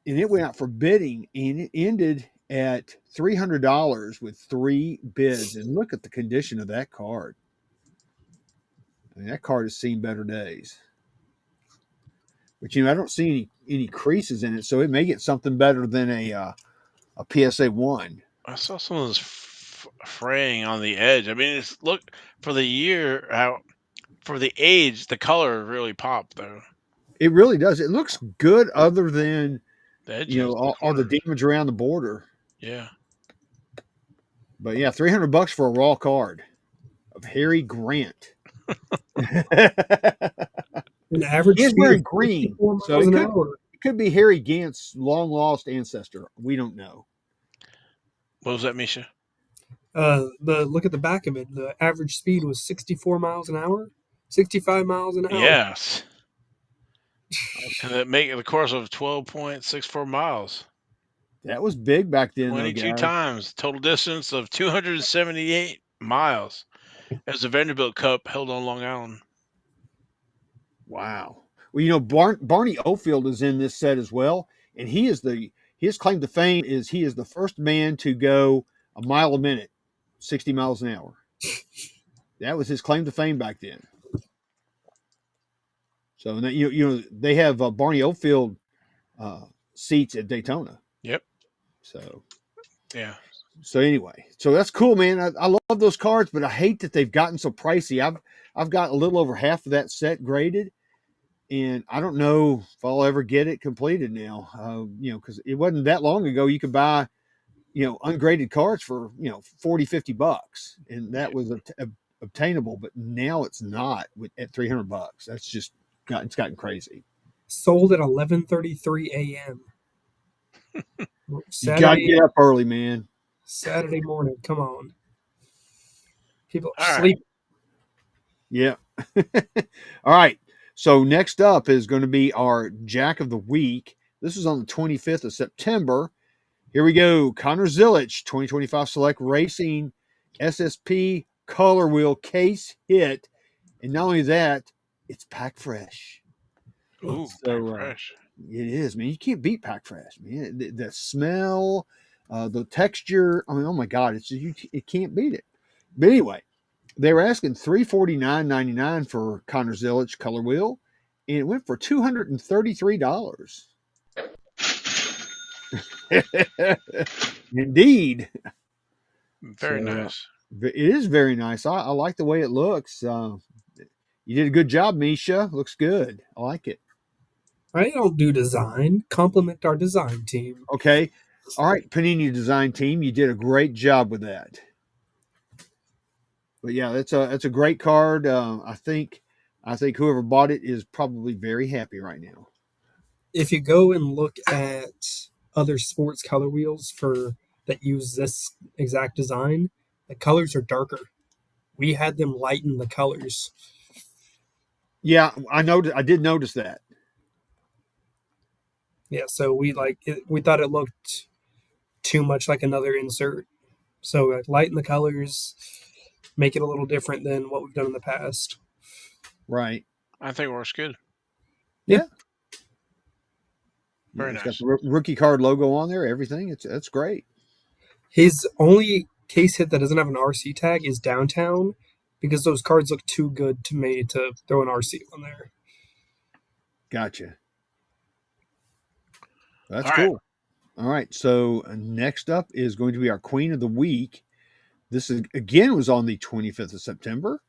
and it went out for bidding, and it ended at $300 with 3 bids. And look at the condition of that card. I mean, that card has seen better days. But I don't see any creases in it, so it may get something better than a PSA 1. I saw some of this fraying on the edge. I mean, it's look for the year how for the age, the color really popped though. It really does. It looks good, other than The edges, all the damage around the border. Yeah. But yeah, $300 for a raw card of Harry Grant. An average He is speed wearing of green, 54 so miles an hour. it could be Harry Gant's long lost ancestor. We don't know. What was that, Misha? Look at the back of it. The average speed was 64 miles an hour, 65 miles an hour. Yes. And that make the course of 12.64 miles. That was big back then, though, 22 guys. times. Total distance of 278 miles. As the Vanderbilt Cup held on Long Island. Wow. Well, Barney Oldfield is in this set as well, and his claim to fame is he is the first man to go a mile a minute, 60 miles an hour. That was his claim to fame back then. So they have Barney Oldfield seats at Daytona. Yep. So Yeah. so anyway, so that's cool, man. I love those cards, but I hate that they've gotten so pricey. I've got a little over half of that set graded, and I don't know if I'll ever get it completed now. Because it wasn't that long ago you could buy, ungraded cards for, 40, $50, and that was obtainable. But now it's not at $300. That's just it's gotten crazy. Sold at 11:33 a.m. You got to Saturday get up early, man. Saturday morning. Come on, people are All right. sleeping. Yeah. All right. So next up is going to be our Jack of the Week. This is on the 25th of September. Here we go. Connor Zilisch, 2025 Select Racing SSP color wheel case hit. And not only that, it's pack fresh. Ooh, So fresh. it is, man. You can't beat pack fresh, man. The smell, the texture. I mean, oh my God, it can't beat it. But anyway, they were asking $349.99 for Connor Zilisch color wheel, and it went for $233. Indeed. Very nice. It is very nice. I like the way it looks. You did a good job, Misha. Looks good. I like it. I don't do design. Compliment our design team. Okay. All right, Panini design team, you did a great job with that. But yeah, that's a great card. I think whoever bought it is probably very happy right now. If you go and look at other sports color wheels that use this exact design, the colors are darker. We had them lighten the colors. Yeah, I did notice that. Yeah, so we thought it looked too much like another insert. So lighten the colors, make it a little different than what we've done in the past. Right. I think it works good. Yeah. Very It's nice. got the rookie card logo on there, everything. That's great. His only case hit that doesn't have an RC tag is Downtown, because those cards look too good to me to throw an RC on there. Gotcha. That's All right. cool. All right. So next up is going to be our Queen of the Week. This was on the 25th of September.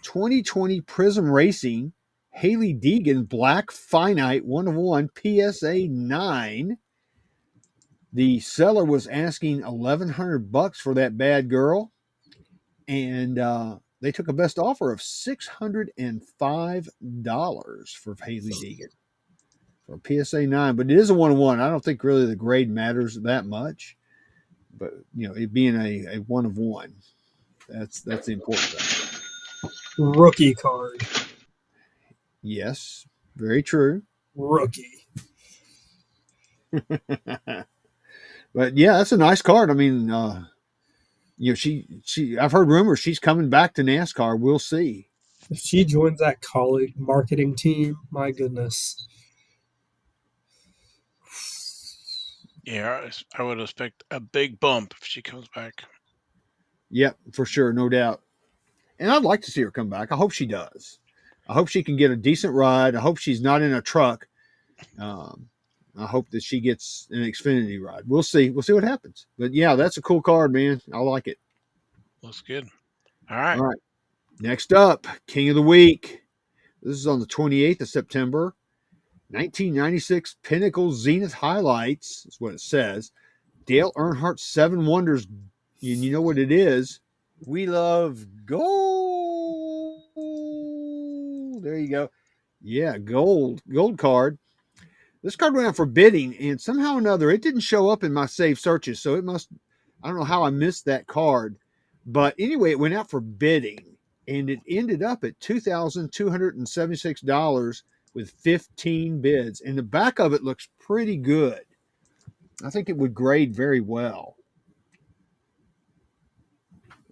2020 Prism Racing Haley Deegan Black Finite 1 of 1 PSA 9. The seller was asking $1,100 for that bad girl, and they took a best offer of $605 for Haley Deegan for a PSA 9. But it is a 1 of 1. I don't think really the grade matters that much, but it being a 1 of 1, that's the important thing. Rookie card. Yes, very true. Rookie. But yeah, that's a nice card. I mean, I've heard rumors she's coming back to NASCAR. We'll see. If she joins that college marketing team, my goodness. Yeah, I would expect a big bump if she comes back. Yep, for sure, no doubt. And I'd like to see her come back. I hope she does. I hope she can get a decent ride. I hope she's not in a truck. I hope that she gets an Xfinity ride. We'll see. We'll see what happens. But yeah, that's a cool card, man. I like it. Looks good. All right. All right. Next up, King of the Week. This is on the 28th of September. 1996 Pinnacle Zenith Highlights is what it says. Dale Earnhardt 7 Wonders. And you know what it is? We love gold. There you go. Yeah, gold card. This card went out for bidding, and somehow or another, it didn't show up in my saved searches. So it must, I don't know how I missed that card. But anyway, it went out for bidding, and it ended up at $2,276 with 15 bids. And the back of it looks pretty good. I think it would grade very well.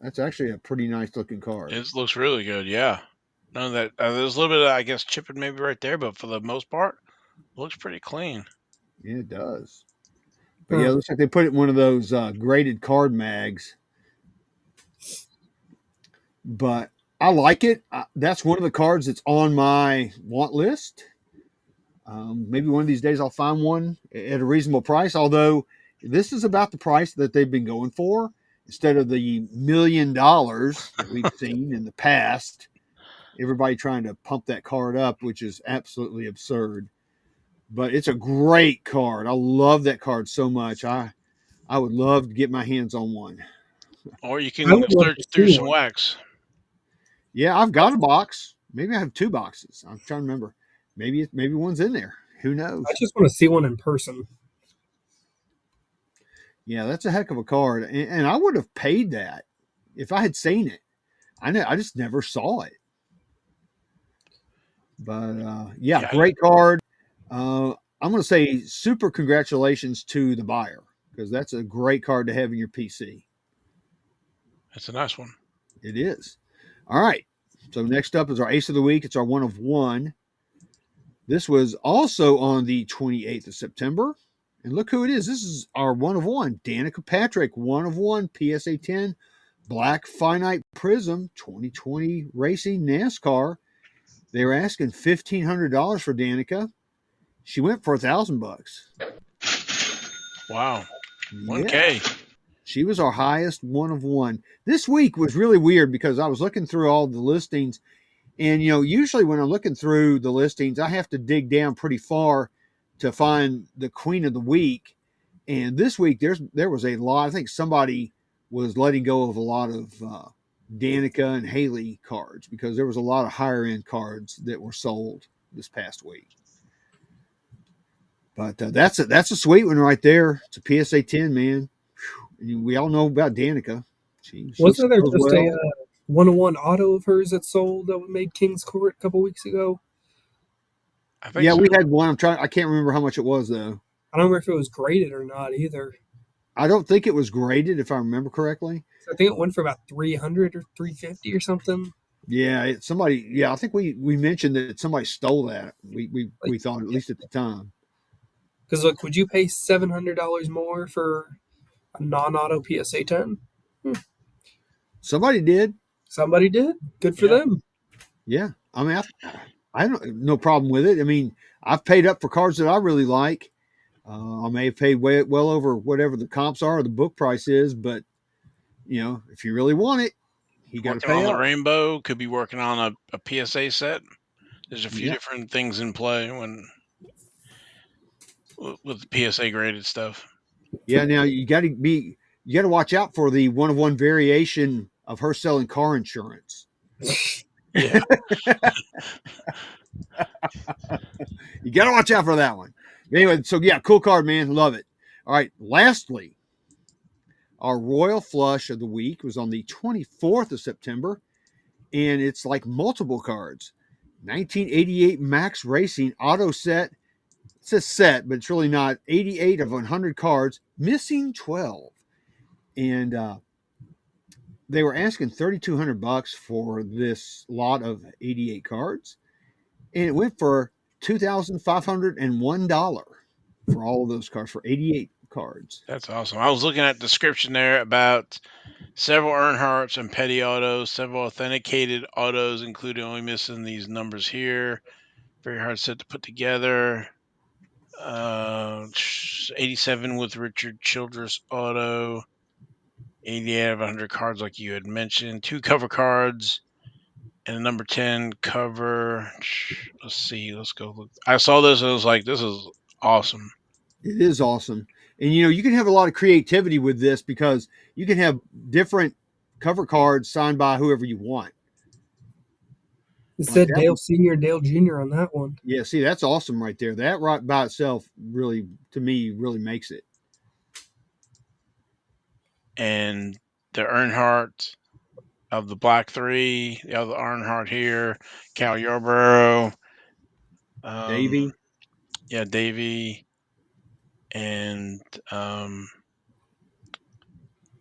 That's actually a pretty nice looking card. It looks really good. Yeah. None of that. There's a little bit of, I guess, chipping maybe right there, but for the most part, it looks pretty clean. Yeah, it does. But yeah, it looks like they put it in one of those graded card mags. But I like it. That's one of the cards that's on my want list. Maybe one of these days I'll find one at a reasonable price. Although this is about the price that they've been going for instead of the $1 million that we've seen in the past. Everybody trying to pump that card up, which is absolutely absurd. But it's a great card. I love that card so much. I would love to get my hands on one. Or you I can would love search to through see some one. wax. Yeah, I've got a box. Maybe I have 2 boxes. I'm trying to remember. Maybe one's in there. Who knows? I just want to see one in person. Yeah, that's a heck of a card, and I would have paid that if I had seen it. I just never saw it. But yeah, Yeah. great card. I'm going to say super congratulations to the buyer because that's a great card to have in your PC. That's a nice one. It is. All right. So next up is our ace of the week. It's our one of one. This was also on the 28th of September. And look who it is. This is our one of one. Danica Patrick, one of one, PSA 10, Black Finite Prism, 2020 Racing NASCAR. They were asking $1,500 for Danica. She went for $1,000. Wow. Yeah. 1K. She was our highest one of one. This week was really weird because I was looking through all the listings. And, usually when I'm looking through the listings, I have to dig down pretty far to find the queen of the week. And this week, there was a lot. I think somebody was letting go of a lot of Danica and Haley cards because there was a lot of higher end cards that were sold this past week. But that's a sweet one right there. It's a PSA 10, man. Whew. We all know about Danica. She Wasn't there sells just well. a one-on-one auto of hers that sold that made King's Court a couple weeks ago? I think Yeah, so. we had one. I can't remember how much it was though. I don't remember if it was graded or not either. I don't think it was graded, if I remember correctly. So I think it went for about 300 or 350 or something. Yeah, somebody. Yeah, I think we mentioned that somebody stole that. We thought at least at the time. Because look, would you pay $700 more for a non-auto PSA 10? Somebody did. Somebody did. Good for Yeah. them. Yeah, I mean, I don't no problem with it. I mean, I've paid up for cards that I really like. I may have paid well over whatever the comps are or the book price is, but if you really want it, you got to Working pay on the up. rainbow, could be working on a PSA set. There's a few Yeah. different things in play with the PSA graded stuff. Yeah. Now you got to watch out for the one of one variation of her selling car insurance. Yeah. You got to watch out for that one. Anyway, so yeah, cool card, man. Love it. All right. Lastly, our Royal Flush of the week was on the 24th of September, and it's like multiple cards. 1988 Max Racing auto set. It's a set, but it's really not. 88 of 100 cards, missing 12. And they were asking $3,200 for this lot of 88 cards, and it went for $2,501 for all of those cards for 88 cards. That's awesome. I was looking at the description there about several Earnhardts and petty autos, several authenticated autos, including only missing these numbers here. Very hard set to put together. 87 with Richard Childress auto. 88 of 100 cards, like you had mentioned. 2 cover cards and a number 10 cover. Let's see. Let's go look. I saw this and I was like, this is awesome. It is awesome. And you can have a lot of creativity with this because you can have different cover cards signed by whoever you want. It Like said that Dale one. Senior, Dale Junior on that one. Yeah, see, that's awesome right there. That right by itself really, to me, really makes it. And the Earnhardt of the Black Three, the other Earnhardt here, Cal Yarborough, um, Davy. yeah, Davy, and oh,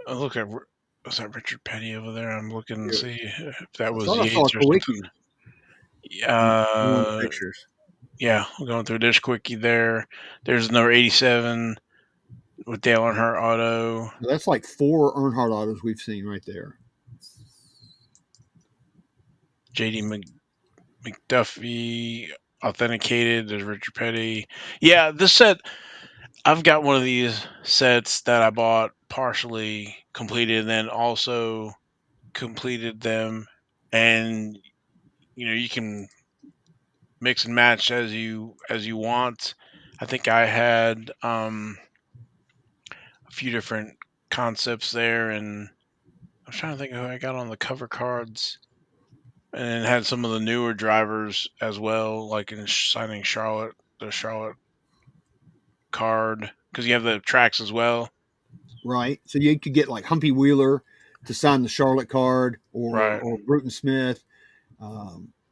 look at was that Richard Petty over there? I'm looking to Yeah, see if that I was thought I saw a Yates or something. Kawicki in one of the Uh, pictures. yeah, we're going through this quickie there. There's number 87 with Dale Earnhardt Auto. Now, that's like 4 Earnhardt autos we've seen right there. JD McDuffie authenticated. There's Richard Petty. Yeah, this set. I've got one of these sets that I bought partially completed, and then also completed them. And you can mix and match as you want. I think I had a few different concepts there, and I'm trying to think of who I got on the cover cards, and then had some of the newer drivers as well, like in signing Charlotte, the Charlotte card, because you have the tracks as well. Right. So you could get like Humpy Wheeler to sign the Charlotte card, Right. or Bruton Smith.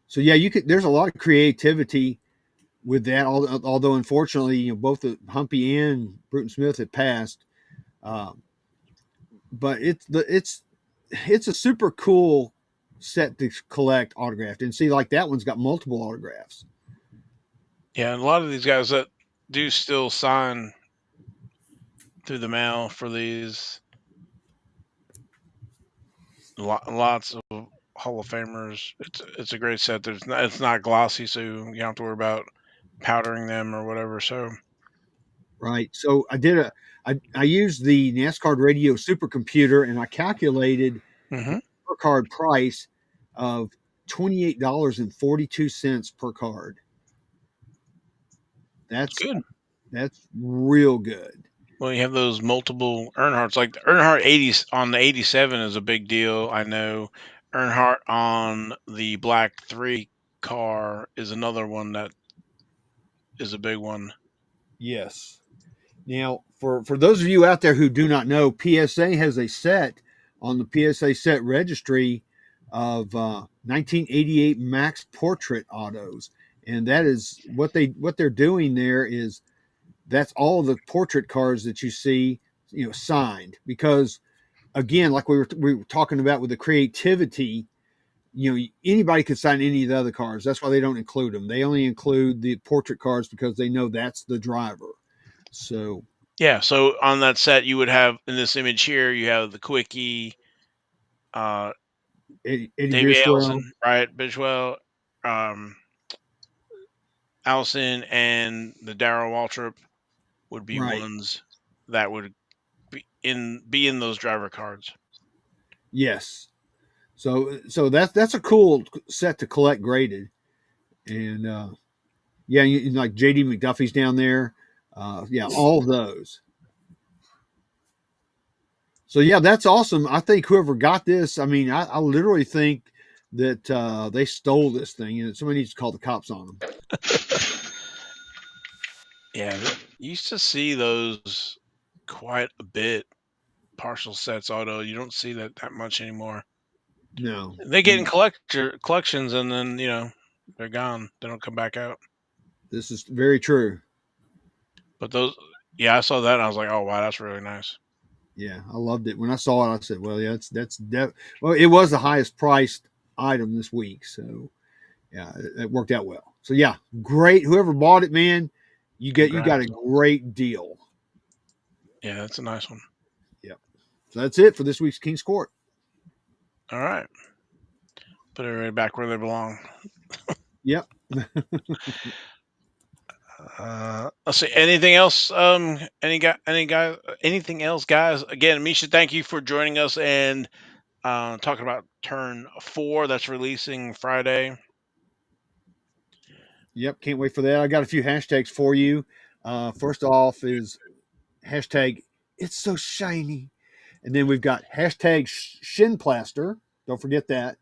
So yeah, you could. There's a lot of creativity with that. Although unfortunately, both the Humpy and Bruton Smith had passed. Um, but it's a super cool set to collect autographed, and see, like that one's got multiple autographs. Yeah, and a lot of these guys that do still sign through the mail for these lots of Hall of Famers. It's a great set. It's not glossy, so you don't have to worry about powdering them or whatever. So Right. So I used the NasCard Radio supercomputer, and I calculated a hmm per card price of $28.42 per card. That's good. that's real good. Well, you have those multiple Earnhardts. Like the Earnhardt 80s on the 87 is a big deal. I know Earnhardt on the Black 3 car is another one that is a big one. Yes. Now, for those of you out there who do not know, PSA has a set on the PSA set registry of 1988 Max Portrait autos, and that is what they're doing there is that's all the portrait cars that you see, signed. Because again, like we were talking about with the creativity, anybody could sign any of the other cars. That's why they don't include them. They only include the portrait cars because they know that's the driver. So Yeah, so on that set, you would have in this image here, you have the Quickie, uh, Eddie Davey Bierschwell, Allison, right, Bidgewell, um, Allison, and the Darrell Waltrip would be right? ones that would be in those driver cards. Yes. So that's a cool set to collect graded, and yeah, like JD McDuffie's down there. Yeah, all of those. So yeah, that's awesome. I think whoever got this, I mean, I literally think that they stole this thing, and somebody needs to call the cops on them. Yeah, you used to see those quite a bit. Partial sets auto, you don't see that much anymore. No, They get in collections, and then they're gone. They don't come back out. this is very true. But those, yeah, I saw that and I was like, oh wow, that's really nice. Yeah, I loved it when I saw it. I said, "Well, yeah, well, it was the highest priced item this week, so yeah, it worked out well. So yeah, great. Whoever bought it, man, you got a Congrats. great deal. Yeah, that's a nice one. Yep. So that's it for this week's King's Court. All right, put everybody back where they belong. Yep. Let's see. Anything else? Anything else, guys? Again, Misha, thank you for joining us and talking about Turn 4 that's releasing Friday. Yep. Can't wait for that. I got a few hashtags for you. First off is hashtag it's so shiny, and then we've got hashtag Shinplaster. Don't forget that.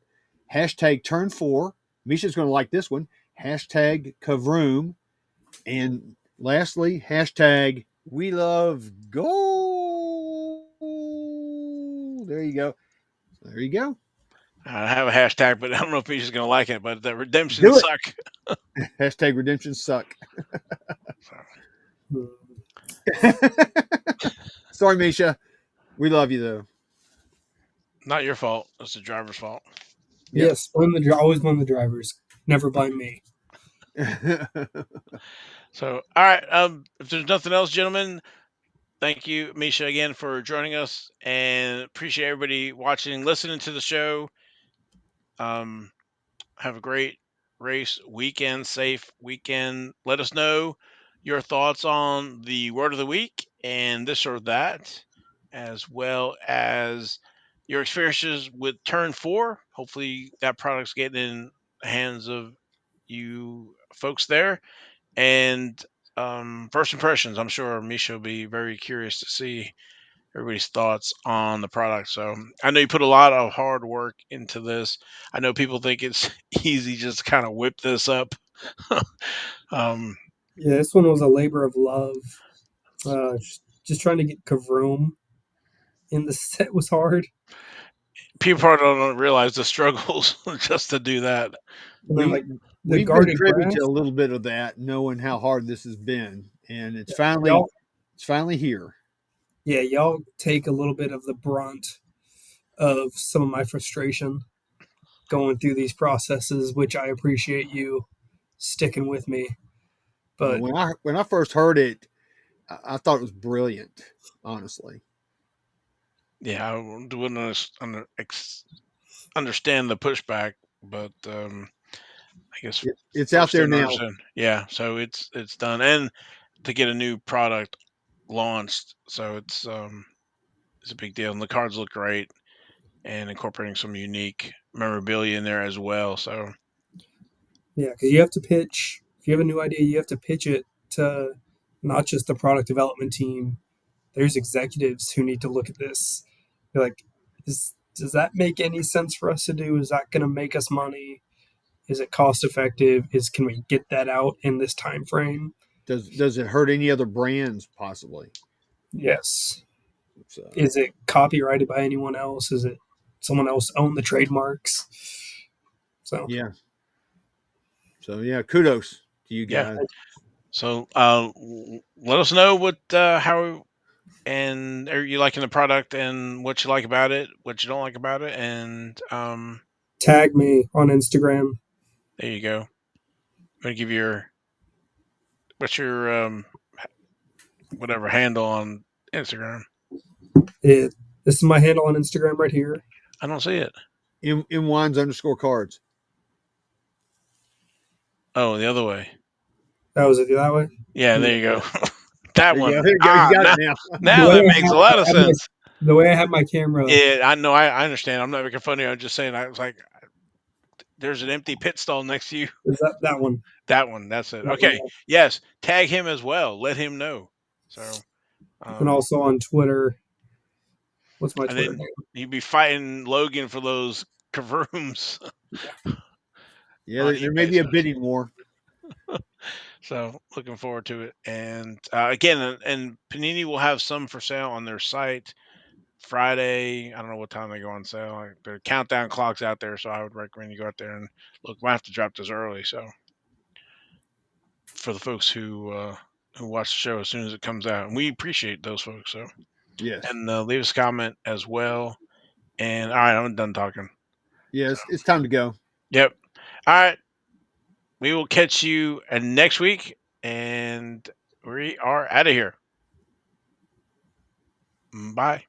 Hashtag Turn 4. Misha's going to like this one. Hashtag Ka-Vroom. And lastly, hashtag we love gold. There you go. There you go. I have a hashtag, but I don't know if he's going to like it. But the redemption Do it. suck. Hashtag redemption suck. Hmm. Sorry, Misha. We love you though. Not your fault. It's the driver's fault. Yep. Yes, always blame the drivers. Never blame me. So, all right. If there's nothing else, gentlemen, thank you, Misha, again for joining us, and appreciate everybody watching, and listening to the show. Um, have a great race weekend, safe weekend. Let us know your thoughts on the word of the week and this or that, as well as your experiences with turn 4. Hopefully, that product's getting in the hands of you folks there. And first impressions, I'm sure Misha will be very curious to see everybody's thoughts on the product. So I know you put a lot of hard work into this. I know people think it's easy just to kind of whip this up. um, Yeah, this one was a labor of love. Just trying to get Ka-Vroom in the set was hard. People probably don't realize the struggles just to do that. And then we like the we've been guarded privy to grass. a little bit of that, knowing how hard this has been, and Yeah, y'all, it's finally here. yeah, y'all take a little bit of the brunt of some of my frustration going through these processes, which I appreciate you sticking with me. But When I first heard it, I thought it was brilliant. Honestly, Yeah, I wouldn't understand the pushback, but I guess it's out folks there didn't now. understand. Yeah, so it's done, and to get a new product launched, so it's a big deal, and the cards look great, and incorporating some unique memorabilia in there as well. So yeah, because you have to pitch. If you have a new idea, you have to pitch it to not just the product development team. There's executives who need to look at this. They're like, does that make any sense for us to do? Is that going to make us money? Is it cost effective? Can we get that out in this time frame? Does it hurt any other brands possibly? Yes. So Is it copyrighted by anyone else? Is it someone else own the trademarks? So yeah, yeah, kudos to you yeah, guys. so let us know what how and are you liking the product and what you like about it, what you don't like about it, and tag me on Instagram. there you go. I'm gonna give what's your whatever handle on Instagram. This is my handle on Instagram right here. I don't see it. In wines underscore cards. Oh, the other way. That was it that way. Yeah, Yeah. there you go. That There you go. one. There you go. You got Now, it now. The now way that makes a lot of sense. the way I have my camera Yeah, I know. I understand. I'm not making fun of you. I'm just saying. I was like, there's an empty pit stall next to you. is that one. That one. That's it. That one, Okay. Yes. Tag him as well. Let him know. So, and also on Twitter. What's my and Twitter then name? you'd be fighting Logan for those Ka-Vrooms Yeah, on there may eBay. be a bidding war. So looking forward to it. And again, and Panini will have some for sale on their site Friday. I don't know what time they go on sale. The countdown clock's out there, so I would recommend you go out there and look. Might have to drop this early, so for the folks who watch the show as soon as it comes out, and we appreciate those folks. So Yes. and leave us a comment as well. And all right, I'm done talking. Yes, it's time to go. Yep. All right, we will catch you next week, and we are out of here. Bye.